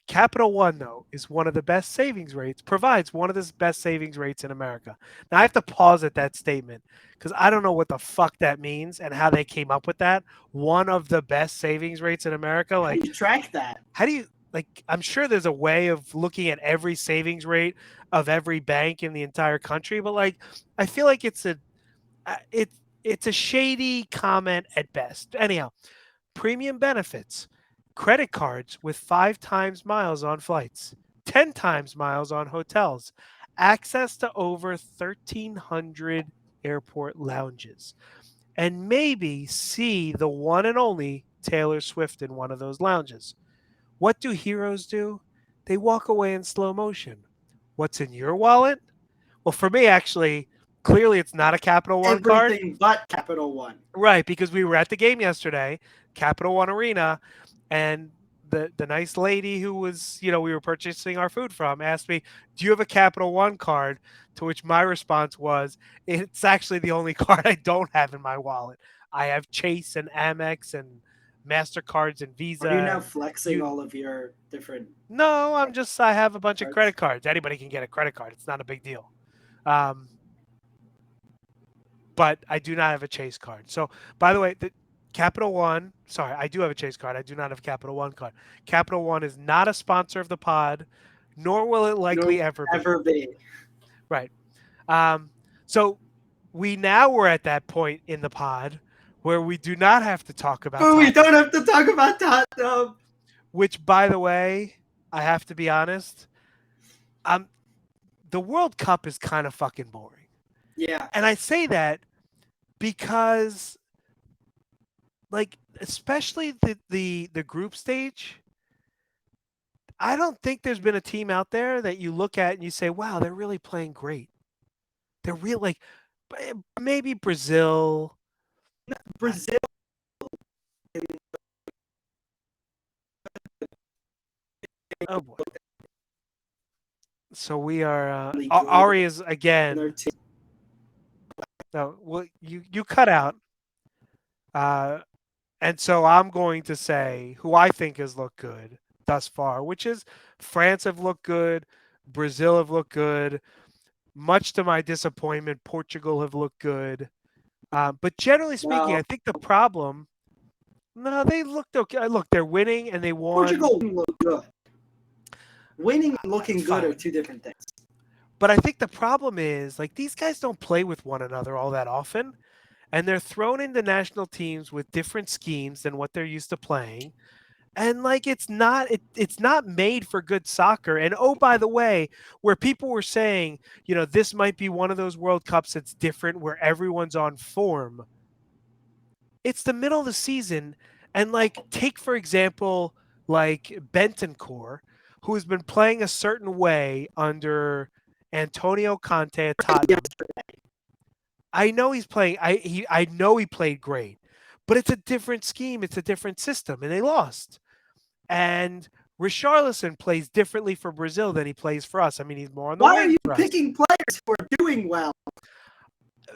Capital One, though, is one of the best savings rates, provides one of the best savings rates in America. Now, I have to pause at that statement because I don't know what the fuck that means and how they came up with that. One of the best savings rates in America. how Like, do you track that? how do you, like, I'm sure there's a way of looking at every savings rate of every bank in the entire country, but like, I feel like it's a shady comment at best. Anyhow, premium benefits, credit cards with 5 times miles on flights, 10 times miles on hotels, access to over 1,300 airport lounges, and maybe see the one and only Taylor Swift in one of those lounges. What do heroes do? They walk away in slow motion. What's in your wallet? Well, for me, actually, clearly it's not a Capital One card. Everything but Capital One. Right, because we were at the game yesterday, Capital One Arena, and the nice lady who was, we were purchasing our food from asked me, "Do you have a Capital One card?" To which my response was, "It's actually the only card I don't have in my wallet. I have Chase and Amex and Mastercards and Visa Are you now and flexing you." all of your different No, I have a bunch of cards? credit cards. Anybody can get a credit card. It's not a big deal. Um, but I do not have a Chase card. So, by the way, the Capital One, sorry, I do have a Chase card. I do not have a Capital One card. Capital One is not a sponsor of the pod, nor will it No, likely ever be. ever be. Right. So we now were at that point in the pod where we do not have to talk about But we Tottenham, don't have to talk about Tottenham. which, by the way, I have to be honest, the World Cup is kind of fucking boring. Yeah. And I say that because like especially the group stage, I don't think there's been a team out there that you look at and you say, "Wow, they're really playing great." They're real like maybe Brazil. Brazil Oh boy. So we are really good Ari is in their again. team. No, well you cut out. Uh and so I'm going to say who I think has looked good thus far, which is France have looked good, Brazil have looked good. Much to my disappointment, Portugal have looked good. But generally speaking, Now, I think the problem. No, they looked okay. Look, they're winning and they won. Portugal look good. Winning and looking good are Fine. two different things. But I think the problem is like these guys don't play with one another all that often, and they're thrown into national teams with different schemes than what they're used to playing. And like it's not made for good soccer. And oh, by the way, where people were saying, this might be one of those World Cups that's different where everyone's on form. It's the middle of the season, and like take for example like Bentancur, who has been playing a certain way under Antonio Conte at Tottenham. Yesterday, I know he's playing. I know he played great, but it's a different scheme. It's a different system, and they lost. And Richarlison plays differently for Brazil than he plays for us. I mean, he's more on the why are wing you for us. picking players who are doing well?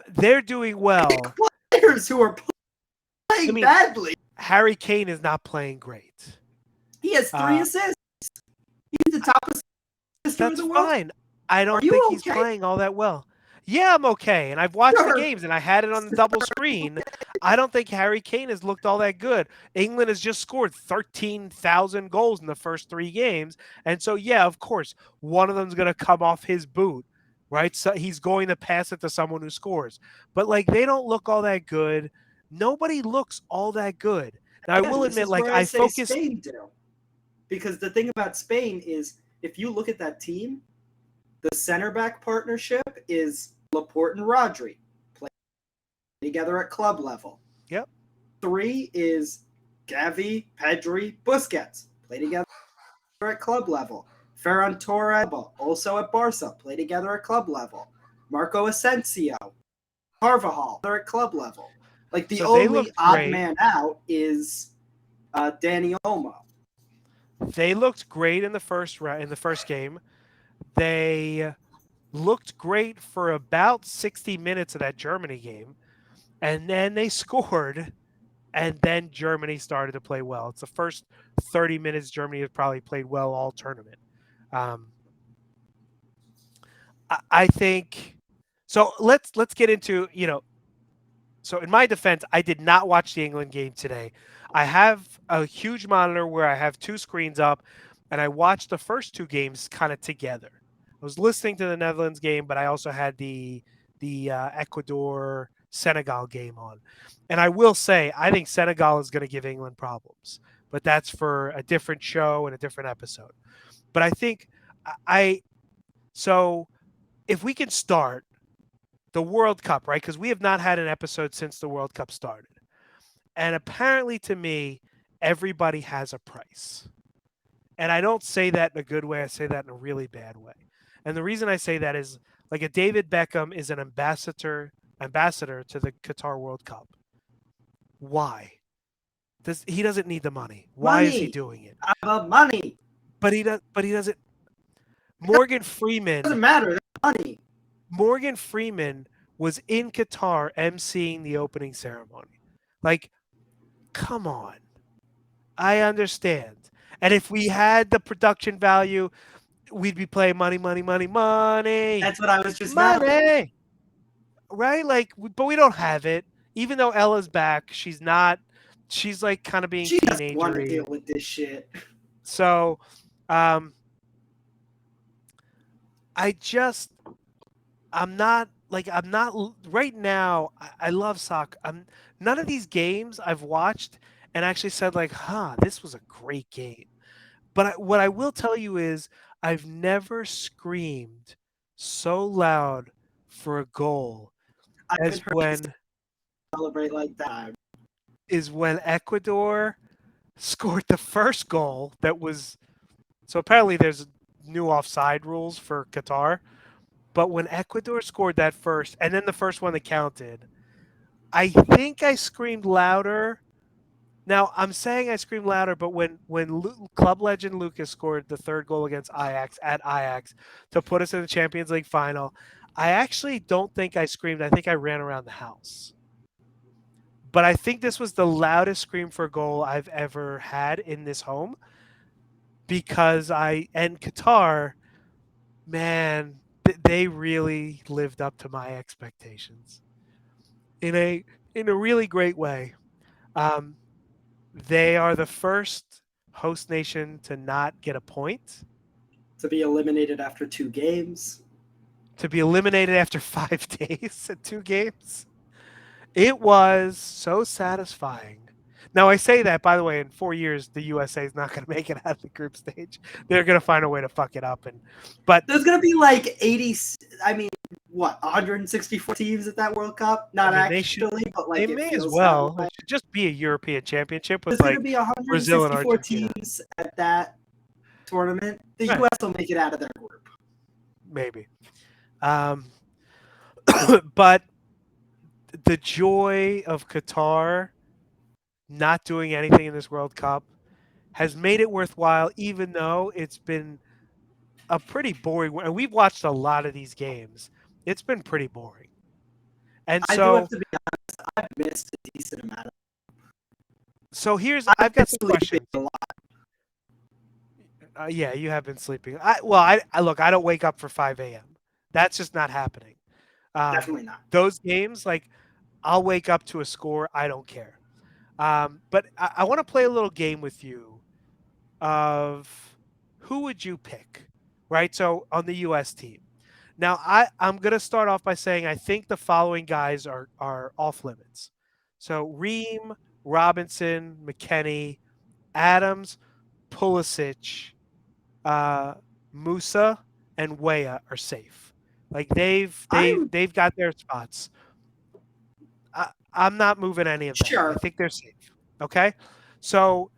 They're doing well. Pick players who are I playing mean, badly. Harry Kane is not playing great. He has 3 Uh, assists. He's the top assister of That's the world. fine. I Are don't think you he's okay? playing all that well. Yeah, I'm okay. And I've watched the Sure. games and I had it on the double screen. I don't think Harry Kane has looked all that good. England has just scored 13,000 goals in the first 3 games. And so, yeah, of course, one of them's going to come off his boot, right? So he's going to pass it to someone who scores. But, like, they don't look all that good. Nobody looks all that good. Now, I will Again, this admit, is like, where I I say focused. Spain do. Because the thing about Spain is if you look at that team, the center back partnership is Laporte and Rodri, play together at club level. Yep. 3 is Gavi, Pedri, Busquets, play together at club level. Ferran Torres, also at Barca, play together at club level. Marco Asensio, Carvajal, they're at club level. Like the So they only looked odd great. man out is Danny Olmo. They looked great in the first game. They looked great for about 60 minutes of that Germany game, and then they scored, and then Germany started to play well. It's the first 30 minutes Germany has probably played well all tournament. Um, I think so. Let's get into So in my defense, I did not watch the England game today. I have a huge monitor where I have 2 screens up, and I watched the first 2 games kind of together. I was listening to the Netherlands game, but I also had the Ecuador Senegal game on. And I will say, I think Senegal is going to give England problems, but that's for a different show and a different episode. But I think I so if we can start the World Cup, right? Because we have not had an episode since the World Cup started. And apparently, to me, everybody has a price. And I don't say that in a good way. I say that in a really bad way. And the reason I say that is like a David Beckham is an ambassador to the Qatar World Cup. Why? He doesn't need the money. Why is he Money. doing it? About money. But he doesn't. Morgan It doesn't Freeman. matter. Money. Morgan Freeman was in Qatar emceeing the opening ceremony. Like, come on. I understand. And if we had the production value, we'd be playing money, money, money, money, That's what I was just mouthing. money. Right? Like, but we don't have it. Even though Ella's back, she's not. She's like kind of being She doesn't want to deal teenagery. with this shit. So, um, I just I'm not right now. I love soccer. None of these games I've watched and actually said like, "Huh, this was a great game." But what I will tell you is I've never screamed so loud for a goal I as haven't heard you when celebrate like that. Ecuador scored the first goal that was So apparently there's new offside rules for Qatar. But when Ecuador scored that first, and then the first one that counted, I think I screamed louder. Now I'm saying I screamed louder, but when club legend Lucas scored the third goal against Ajax at Ajax to put us in the Champions League final, I actually don't think I screamed. I think I ran around the house. But I think this was the loudest scream for a goal I've ever had in this home because and Qatar, man, they really lived up to my expectations in a really great way. Um, they are the first host nation to not get a point, To be eliminated after 2 games. to be eliminated after 5 days at 2 games. It was so satisfying. Now I say that, by the way, in 4 years the USA is not going to make it out of the group stage. They're going to find a way to fuck it up, but There's gonna be like 80. I mean, what 164 teams at that World Cup? Not I mean they should actually, but they like it may as feels that well. way. It should just be a European championship with There's gonna like be Brazil and 164 Argentina. teams at that tournament. The Right. U.S. will make it out of their group. Maybe. Um, but the joy of Qatar not doing anything in this World Cup has made it worthwhile, even though it's been a pretty boring. And we've watched a lot of these games. It's been pretty boring. And I do have so, to be honest. I've missed a decent amount. I've I've been got some sleeping questions. a lot. Yeah, you have been sleeping. I look. I don't wake up for 5 a.m. That's just not happening. Definitely not. Those games, like I'll wake up to a score. I don't care. But I want to play a little game with you of who would you pick, right? So on the U.S. team. Now I'm gonna start off by saying I think the following guys are off limits. So Ream, Robinson, McKennie, Adams, Pulisic, uh, Musa, and Weah are safe. Like I'm they've got their spots. I'm not moving any of them. I sure. think they're safe. Okay, so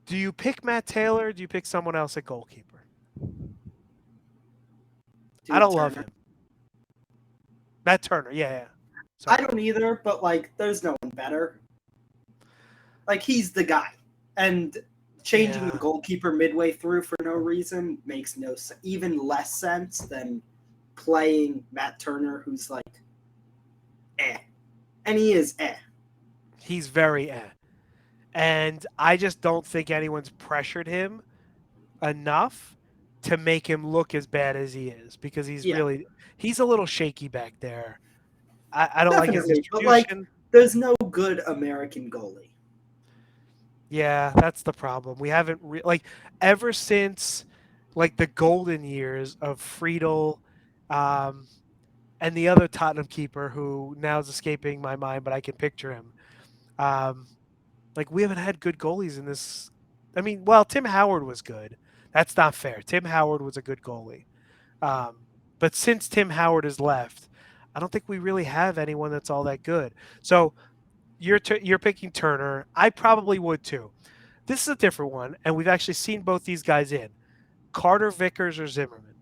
do you pick Matt Taylor? Or do you pick someone else at goalkeeper? I Dude, don't love Turner. him. Matt Turner. Yeah, yeah. I Sorry. don't either, but like, there's no one better. Like, he's the guy, and changing the Yeah. goalkeeper midway through for no reason makes no even less sense than playing Matt Turner, who's like, and he is He's very and I just don't think anyone's pressured him enough to make him look as bad as he is because Yeah, he's a little shaky back there. I don't like his definitely. But like, distribution. there's no good American goalie. Yeah, that's the problem. We haven't like ever since like the golden years of Friedel, um, and the other Tottenham keeper who now is escaping my mind, but I can picture him. Um, like we haven't had good goalies in this. I mean, well, Tim Howard was good. That's not fair. Tim Howard was a good goalie. But since Tim Howard has left, I don't think we really have anyone that's all that good. So you're picking Turner. I probably would too. This is a different one, and we've actually seen both these guys in Carter Vickers or Zimmerman.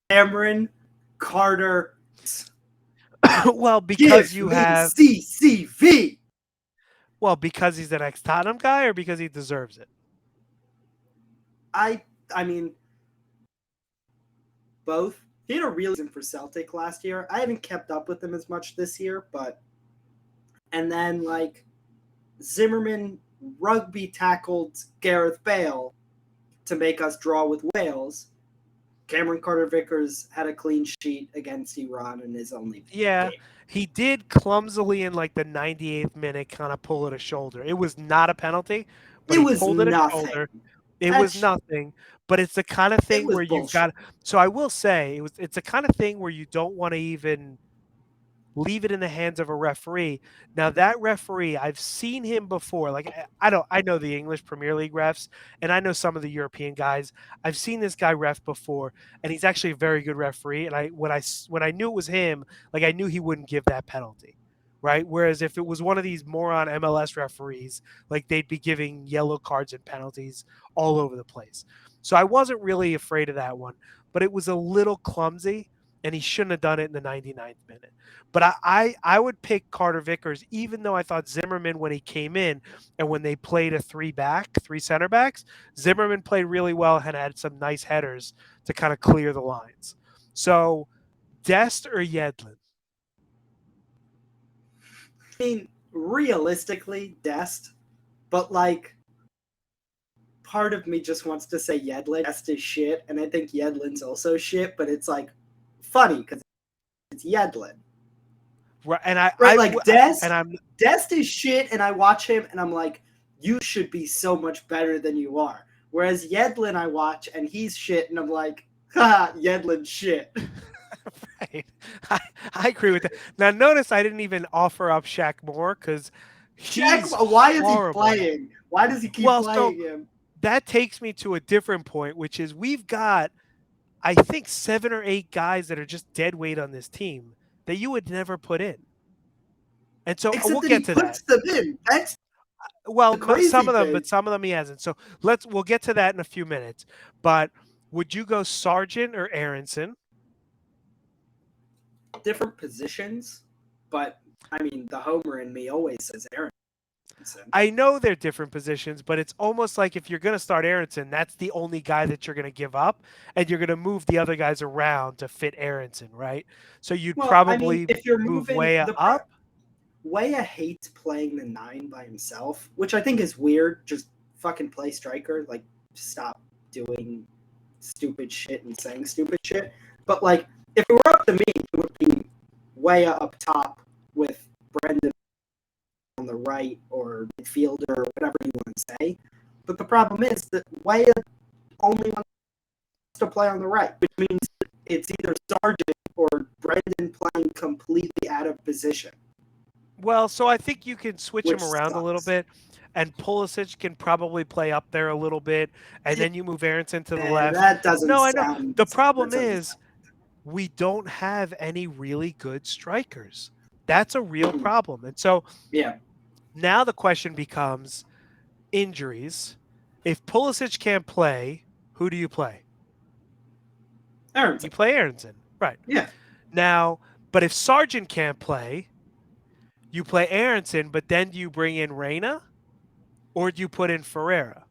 Cameron Carter, Well, because give you me have CCV. because he's the next Tottenham guy, or because he deserves it. I mean, both. He had a real reason for Celtic last year. I haven't kept up with him as much this year, but and then like Zimmerman rugby tackled Gareth Bale to make us draw with Wales. Cameron Carter Vickers had a clean sheet against Iran in his only Yeah, game. he did clumsily in like the 98th minute kind of pull at a shoulder. It was not a penalty, but It he was pulled at a nothing. shoulder. It was That's nothing, but it's the kind of it thing was where you've bullshit. got. So I will say it's the kind of thing where you don't want to even leave it in the hands of a referee. Now that referee, I've seen him before. Like I know the English Premier League refs, and I know some of the European guys. I've seen this guy ref before, and he's actually a very good referee. And when I knew it was him, like I knew he wouldn't give that penalty, right? Whereas if it was one of these moron MLS referees, like they'd be giving yellow cards and penalties all over the place. So I wasn't really afraid of that one, but it was a little clumsy, and he shouldn't have done it in the 99th minute. But I would pick Carter Vickers, even though I thought Zimmerman, when he came in and when they played a three center backs, Zimmerman played really well and had some nice headers to kind of clear the lines. So Dest or Yedlin? I mean, realistically, Dest, but like, part of me just wants to say Yedlin. Dest is shit, and I think Yedlin's also shit, but it's like funny because it's Yedlin. Right, and right, like Dest, I'm Dest is shit, and I watch him, and I'm like, you should be so much better than you are. Whereas Yedlin, I watch, and he's shit, and I'm like, ha, Yedlin's shit. right. I agree with that. Now, notice I didn't even offer up Shaq Moore because he's why is horrible. he playing? Why does he keep playing him? That takes me to a different point, which is we've got, I think, 7 or 8 guys that are just dead weight on this team that you would never put in. And so Except we'll that get he to puts that. them in. That's well, the crazy some of them, thing. but some of them he hasn't. So we'll get to that in a few minutes. But would you go Sargent or Aronson? Different positions, but I mean, the homer in me always says Aronson. I know they're different positions, but it's almost like if you're going to start Aronson, that's the only guy that you're going to give up, and you're going to move the other guys around to fit Aronson, right? So you'd probably if you're move moving Weah up. Weah hates playing the 9 by himself, which I think is weird. Just fucking play striker. Like, stop doing stupid shit and saying stupid shit. But, like, if it were up to me, it would be Weah up top with Brendan on the right or midfielder or whatever you want to say. But the problem is that Weah only wants to play on the right, which means it's either Sargent or Brendan playing completely out of position. Well, so I think you can switch him around sucks. a little bit, and Pulisic can probably play up there a little bit, and then you move Aronson to the left. That doesn't I know. sound. The problem is we don't have any really good strikers. That's a real problem. And so now the question becomes injuries. If Pulisic can't play, who do you play? Aronson. You play Aronson. Right. Yeah. Now, but if Sargent can't play, you play Aronson, but then do you bring in Reyna or do you put in Ferreira?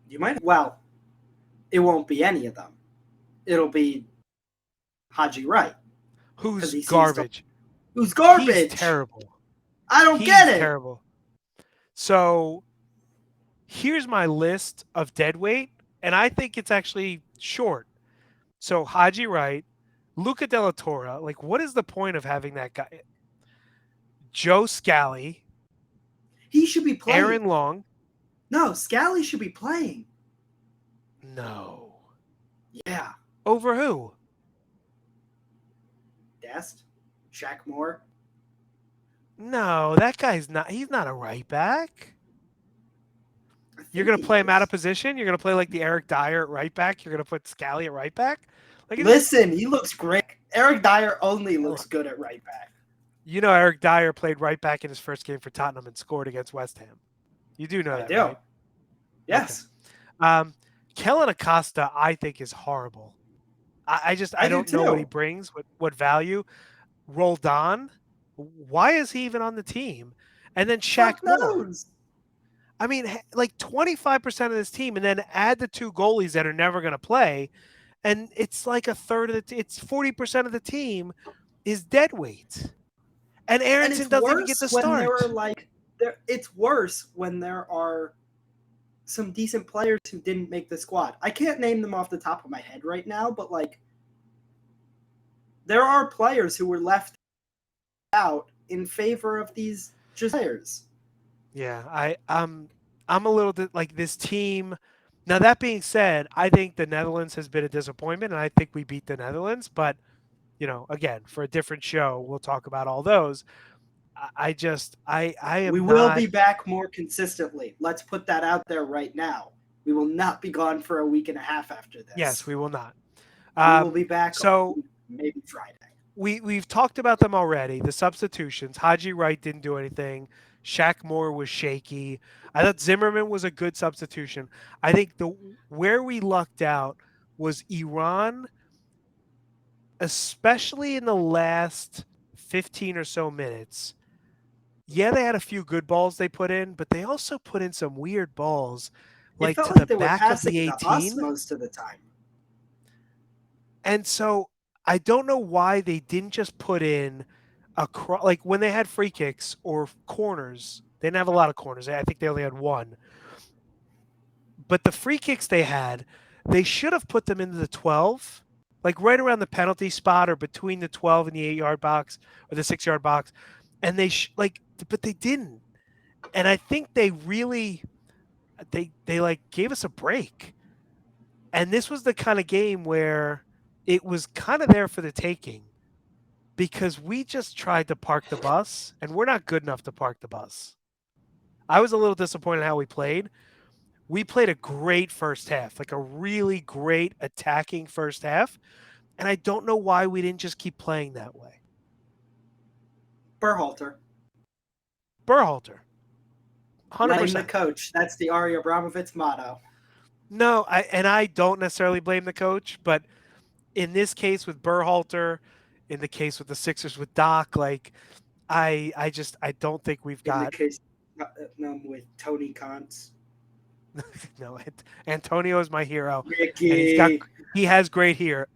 You might. Well, it won't be any of them. It'll be Haji Wright. Who's garbage. Who's garbage? He's terrible. I don't get it. Terrible. So here's my list of deadweight, and I think it's actually short. So Haji Wright, Luca Della Torre, like what is the point of having that guy? Joe Scally. He should be playing. Aaron Long. No, Scally should be playing. No. Yeah. Over who? Dest? Shaq Moore? No, that guy's not. He's not a right back. You're going to play him out of position? You're going to play like the Eric Dyer at right back? You're going to put Scally at right back? Like, listen, he looks great. Eric Dyer only looks good at right back. You know Eric Dyer played right back in his first game for Tottenham and scored against West Ham. You do know that, right? Yes. Okay. Kellen Acosta, I think, is horrible. I don't know what he brings, what value. Roldan, why is he even on the team? And then Shaq Moore. I mean, like 25% of this team, and then add the 2 goalies that are never going to play, and it's like a third of it's 40% of the team is dead weight. And Aronson doesn't even get the start. It's worse when there are some decent players who didn't make the squad. I can't name them off the top of my head right now, but like there are players who were left out in favor of these players. Yeah, I'm a little bit like this team. Now that being said, I think the Netherlands has been a disappointment, and I think we beat the Netherlands. But again, for a different show, we'll talk about all those. I am. We will be back more consistently. Let's put that out there right now. We will not be gone for a week and a half after this. Yes, we will not. We will be back. So maybe Friday. we've talked about them already. The substitutions. Haji Wright didn't do anything. Shaq Moore was shaky. I thought Zimmerman was a good substitution. I think the where we lucked out was Iran, especially in the last 15 or so minutes. Yeah, they had a few good balls they put in, but they also put in some weird balls, It like felt to like the they were back of passing the to us 18. most of the time. And so I don't know why they didn't just put in like when they had free kicks or corners. They didn't have a lot of corners. I think they only had one. But the free kicks they had, they should have put them into the 12, like right around the penalty spot or between the 12 and the 8-yard box or the 6-yard box. And but they didn't. And I think they really, they like gave us a break. And this was the kind of game where it was kind of there for the taking because we just tried to park the bus and we're not good enough to park the bus. I was a little disappointed how we played. We played a great first half, like a really great attacking first half. And I don't know why we didn't just keep playing that way. Berhalter. Berhalter, Blame the 100%. coach. That's the Ari Abramovich motto. No, I don't necessarily blame the coach, but in this case with Berhalter, in the case with the Sixers with Doc, like I don't think we've In the got case with Tony Khan. no. Antonio is my hero, and Ricky. he has great hair.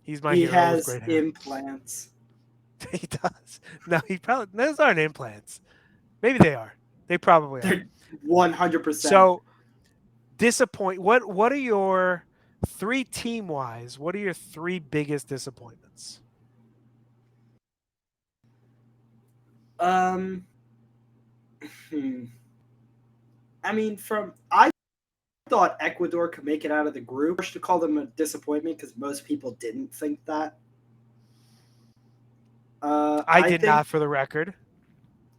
He's my He hero with has great hair. implants. He does. No, he probably those aren't implants. Maybe they are. They probably are. They're 100%. So disappoint. What are your three team wise? What are your three biggest disappointments? Um, I mean, I thought Ecuador could make it out of the group. I to call them a disappointment because most people didn't think that. I did not, for the record.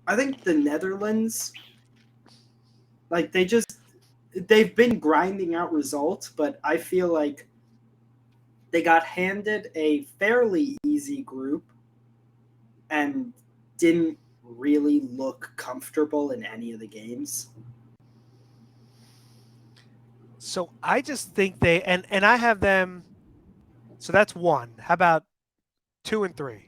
I think the Netherlands, like they've been grinding out results, but I feel like they got handed a fairly easy group and didn't really look comfortable in any of the games. So I just think and I have them. So that's one. How about 2 and 3?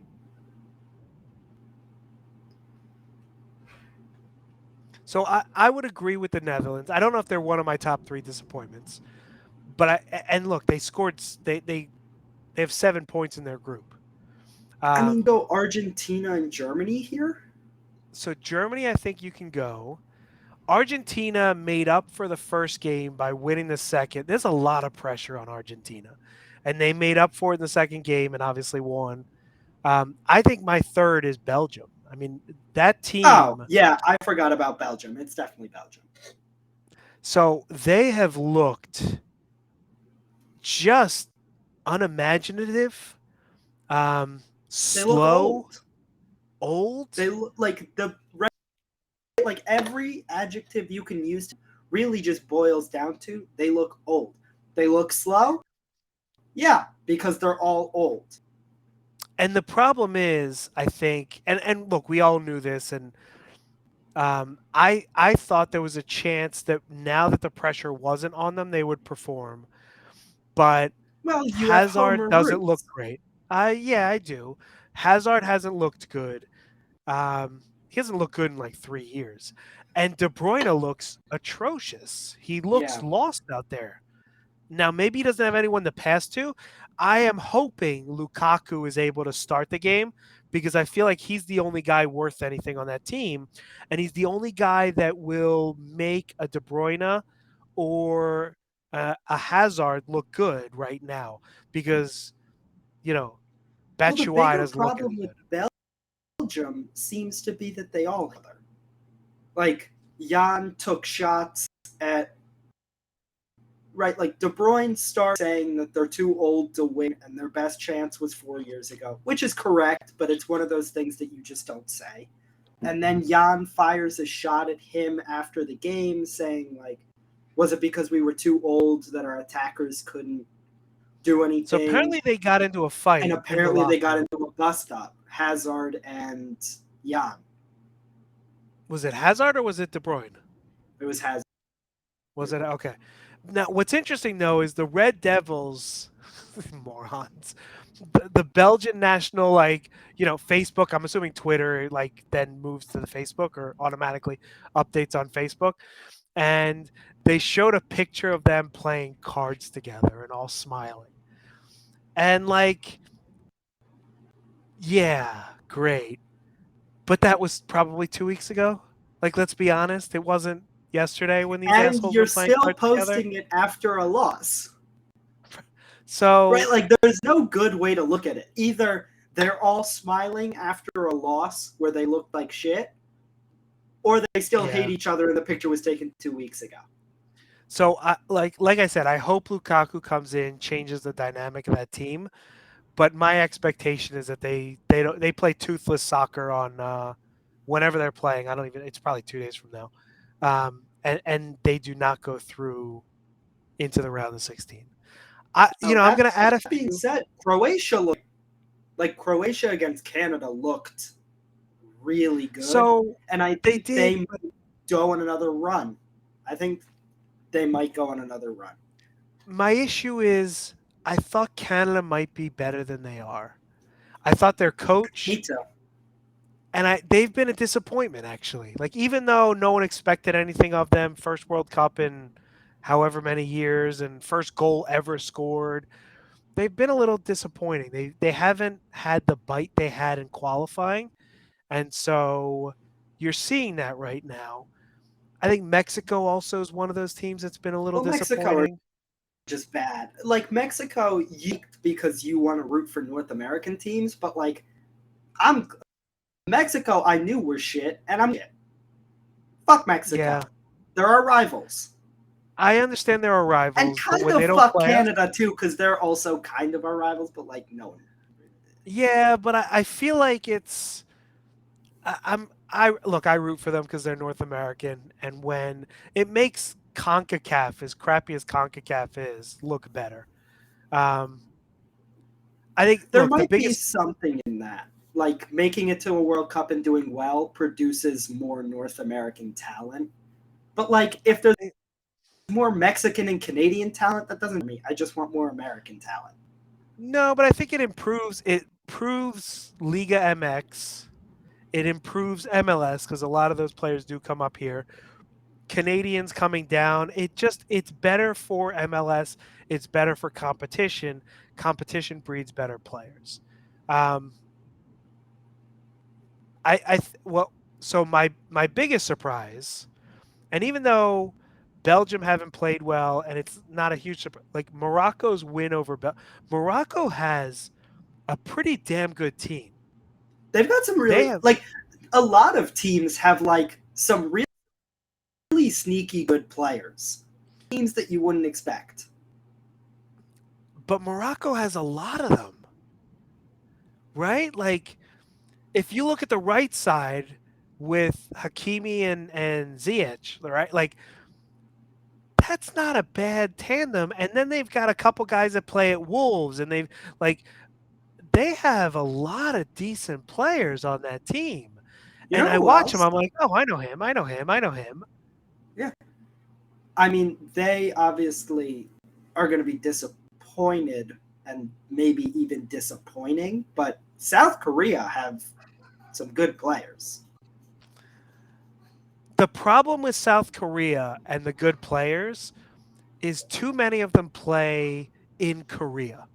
So I would agree with the Netherlands. I don't know if they're one of my top 3 disappointments, but and look, they scored. They have 7 points in their group. I mean, go Argentina and Germany here. So Germany, I think you can go. Argentina made up for the first game by winning the second. There's a lot of pressure on Argentina, and they made up for it in the second game and obviously won. I think my third is Belgium. I mean, that Oh, team. yeah, I forgot about Belgium. It's definitely Belgium. So they have looked just unimaginative, They look slow, old. They look like every adjective you can use really just boils down to they look old. They look slow. Yeah, because they're all old. And the problem is, I think, and look, we all knew this, and I thought there was a chance that now that the pressure wasn't on them, they would perform. But Well, you have Hazard Homer doesn't look roots. great. Yeah, I do. Hazard hasn't looked good. He hasn't looked good in like 3 years. And De Bruyne looks atrocious. He looks Yeah. lost out there. Now, maybe he doesn't have anyone to pass to. I am hoping Lukaku is able to start the game because I feel like he's the only guy worth anything on that team. And he's the only guy that will make a De Bruyne or a Hazard look good right now because, Well, the Batshuayi bigger doesn't look problem any with good. Belgium seems to be that they all have other. Like Jan took shots at like De Bruyne started saying that they're too old to win and their best chance was 4 years ago, which is correct, but it's one of those things that you just don't say. And then Jan fires a shot at him after the game saying, like, was it because we were too old that our attackers couldn't do So anything. apparently they got into a And fight in the apparently they locker got room. into a bust up. Hazard and Jan. Was it Hazard or was it De Bruyne? It was Hazard. Was it okay? Now, what's interesting though is the Red Devils, morons, the Belgian national Facebook. I'm assuming Twitter then moves to the Facebook or automatically updates on Facebook, and they showed a picture of them playing cards together and all smiling, and yeah, great, but that was probably 2 weeks ago. Let's be honest, it wasn't yesterday when these And assholes were you're playing still cards together. posting it after a loss. Right? So Like, there's no good way to look at it. Either they're all smiling after a loss where they looked like shit, or they still hate yeah. each other and the picture was taken 2 weeks ago. So like I said, I hope Lukaku comes in, changes the dynamic of that team. But my expectation is that they play toothless soccer on whenever they're playing. I don't even. It's probably 2 days from now, and they do not go through into the round of 16. So I'm that going to add a being few. said, Croatia against Canada looked really good, So and I they think did. they might go on another run. I think they might go on another run. My issue is I thought Canada might be better than they are. I thought their coach Me too. and they've been a disappointment actually. Even though no one expected anything of them, first World Cup in however many years and first goal ever scored, they've been a little disappointing. They haven't had the bite they had in qualifying, and so you're seeing that right now. I think Mexico also is one of those teams that's been a little Well, Mexico are disappointing. just bad. Like Mexico, you because you want to root for North American teams, but I'm Mexico. I knew were shit, and I'm shit. Fuck Mexico. Yeah, They're our rivals, I understand there are and rivals, but kind when they of don't fuck play us, Canada too, because they're also kind of our rivals, but no one. yeah, but I feel like it's I look, I root for them because they're North American, and when it makes CONCACAF, as crappy as CONCACAF is, look better. Um, I think There look, the might be biggest something in that. Like making it to a World Cup and doing well produces more North American talent. But if there's more Mexican and Canadian talent, that doesn't me. I just want more American talent. no, but I think it improves Liga MX. It improves MLS because a lot of those players do come up here. Canadians coming down. It's better for MLS. It's better for competition. Competition breeds better players. Um, well, so my biggest surprise, and even though Belgium haven't played well, and it's not a huge surprise, Morocco's win over Morocco has a pretty damn good team. They've got some They really have, a lot of teams have some really sneaky good players. Teams that you wouldn't expect. but Morocco has a lot of them, right? If you look at the right side with Hakimi and Ziyech, right? That's not a bad tandem. And then they've got a couple guys that play at Wolves, and like they have a lot of decent players on that team. You And know I who watch him, else? I'm like, oh, I know him, I know him, I know him. Yeah. I mean, they obviously are going to be disappointed and maybe even disappointing, but South Korea have some good players. The problem with South Korea and the good players is too many of them play in Korea.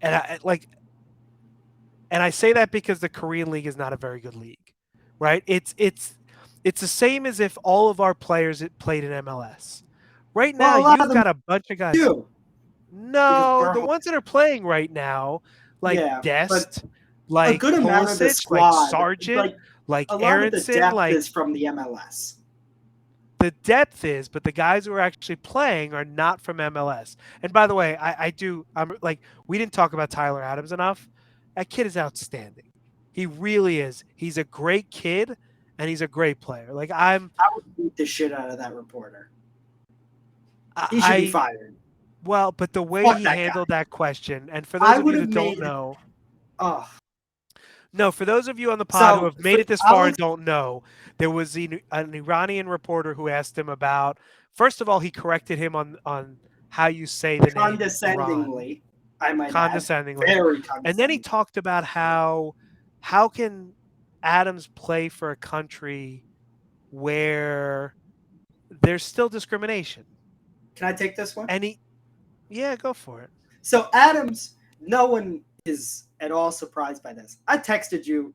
And I say that because the Korean league is not a very good league, right? It's the same as if all of our players played in MLS. Right now, Well, a lot of you've them got a bunch of guys. do because No, we're the ones that are playing right now, like yeah, but Dest, a like good amount of the Pulisic, like squad, Sargent, like a lot of the Aronson, depth is from the MLS. the depth is, but the guys who are actually playing are not from MLS. And by the way, I'm we didn't talk about Tyler Adams enough. That kid is outstanding. He really is. He's a great kid and he's a great player. I would beat the shit out of that reporter. He should be I fired. Well, but the way Fuck he that guy. handled that question, and for those I of would you have that don't made. know, Oh, no, for those of you on the pod who so have made it this I'll far and don't know, there was an Iranian reporter who asked him about. First of all, he corrected him on how you say the name Iran condescendingly, I might add, condescendingly, very and then he condescending. talked about how can Adams play for a country where there's still discrimination, Can I take this one? and he yeah, go for it. So Adams, no one is at all surprised by this. I texted you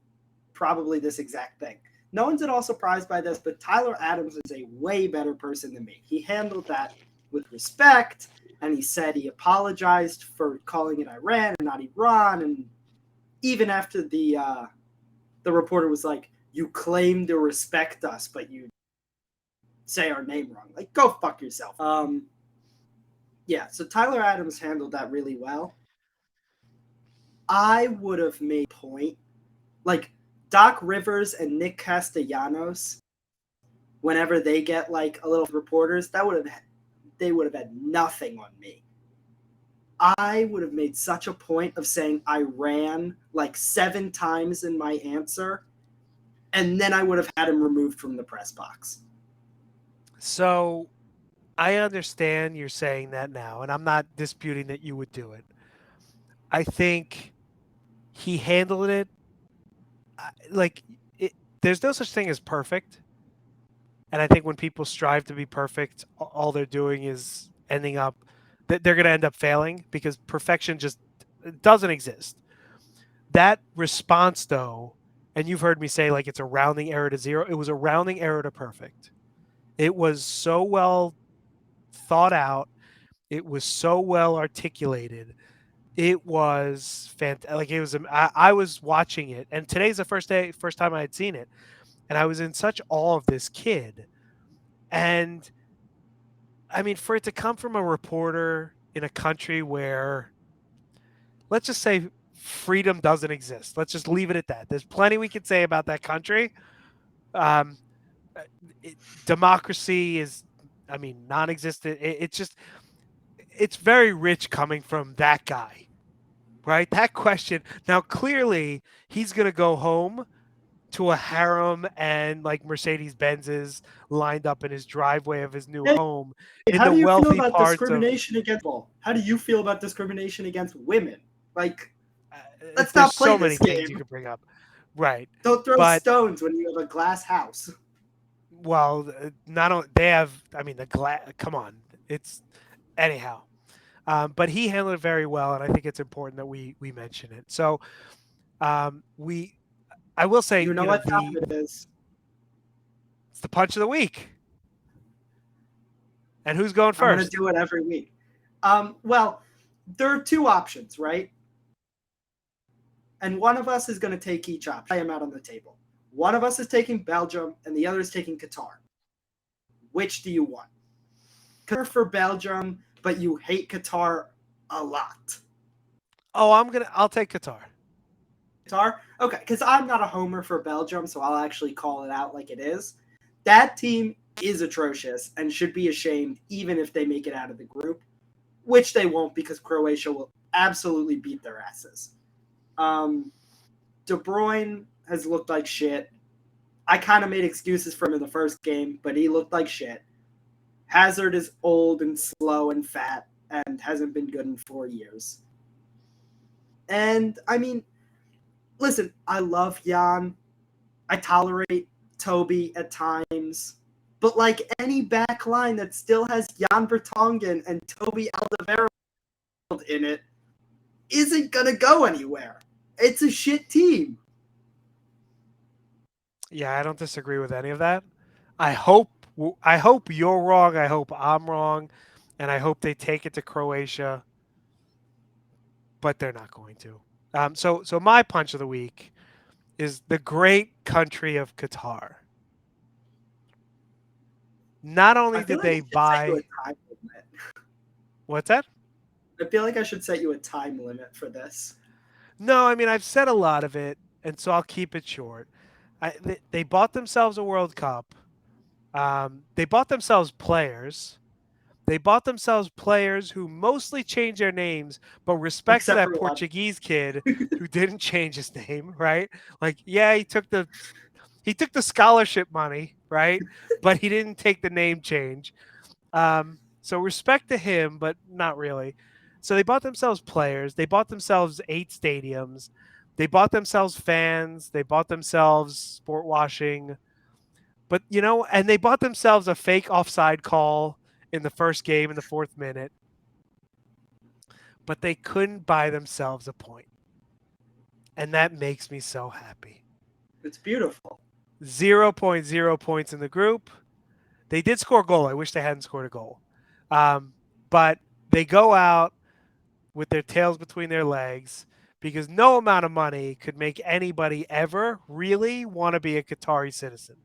probably this exact thing. No one's at all surprised by this, but Tyler Adams is a way better person than me. He handled that with respect, and he said he apologized for calling it Iran and not Iran. And even after the reporter was like, "You claim to respect us, but you say our name wrong. Like, go fuck yourself." Yeah. So Tyler Adams handled that really well. I would have made point like Doc Rivers and Nick Castellanos, whenever they get like a little reporters, they would have had nothing on me. I would have made such a point of saying I ran like 7 times in my answer, and then I would have had him removed from the press box. So I understand you're saying that now, and I'm not disputing that you would do it. I think he handled it like it, there's no such thing as perfect, and I think when people strive to be perfect, all they're doing is ending up they're going to end up failing because perfection just doesn't exist. That response, though, and you've heard me say like it's a rounding error to zero. It was a rounding error to perfect. It was so well thought out. It was so well articulated. It was fantastic. Like it was, I was watching it, and today's the first time I had seen it, and I was in such awe of this kid. And I mean, for it to come from a reporter in a country where, let's just say, freedom doesn't exist. Let's just leave it at that. There's plenty we could say about that country. Um, uh, Democracy is, I mean, non-existent. It's just, it's very rich coming from that guy, right? That question. Now, clearly, he's going to go home to a harem and like Mercedes Benzes lined up in his driveway of his new Hey, home in how the do you feel wealthy about parts of. discrimination against people? How do you feel about discrimination against women? Like, let's There's not play so many this things game. you could bring up, right? Don't throw But stones when you have a glass house. well, not only they have. I mean, the glass. Come on, it's anyhow. But he handled it very well, and I think it's important that we mention it. So we, I will say, You know what time the it is. it's the punch of the week, and who's going I'm gonna first? do it every week. Well, there are 2 options, right? And one of us is gonna take each option. I am out on the table. One of us is taking Belgium, and the other is taking Qatar. Which do you want? Qatar for Belgium, but you hate Qatar a lot. Oh, I'll take Qatar. Qatar? Okay, because I'm not a homer for Belgium, so I'll actually call it out like it is. That team is atrocious and should be ashamed even if they make it out of the group, which they won't because Croatia will absolutely beat their asses. De Bruyne has looked like shit. I kind of made excuses for him in the first game, but he looked like shit. Hazard is old and slow and fat and hasn't been good in 4 years. And I mean, listen, I love Jan. I tolerate Toby at times. But like any back line that still has Jan Vertonghen and Toby Alderweireld in it isn't going to go anywhere. It's a shit team. Yeah, I don't disagree with any of that. I hope I hope you're wrong. I hope I'm wrong, and I hope they take it to Croatia, but they're not going to. So my punch of the week is the great country of Qatar. Not I only feel did like I they should set you a buy time limit. what's that? I feel like I should set you a time limit for this. No, I mean I've said a lot of it, and so I'll keep it short. They bought themselves a World Cup. They bought themselves players. They bought themselves players who mostly changed their names, but respected except that for one. Portuguese kid who didn't change his name, right? Like, yeah, he took the scholarship money, right? But he didn't take the name change. So respect to him, but not really. So they bought themselves players. They bought themselves 8 stadiums. They bought themselves fans. They bought themselves sport washing. But and they bought themselves a fake offside call in the first game in the 4th minute. But they couldn't buy themselves a point, and that makes me so happy. It's beautiful. 0.0 points in the group. They did score a goal. I wish they hadn't scored a goal. But they go out with their tails between their legs because no amount of money could make anybody ever really want to be a Qatari citizen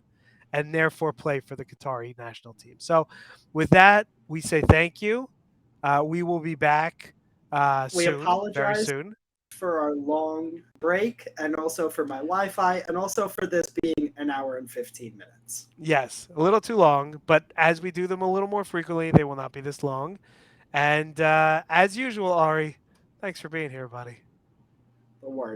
and therefore play for the Qatari national team. So, with that, we say thank you. We will be back We soon, very apologize soon. for our long break and also for my Wi-Fi and also for this being an hour and 15 minutes. Yes, a little too long, but as we do them a little more frequently, they will not be this long. And as usual, Ari, thanks for being here, buddy. Don't worry.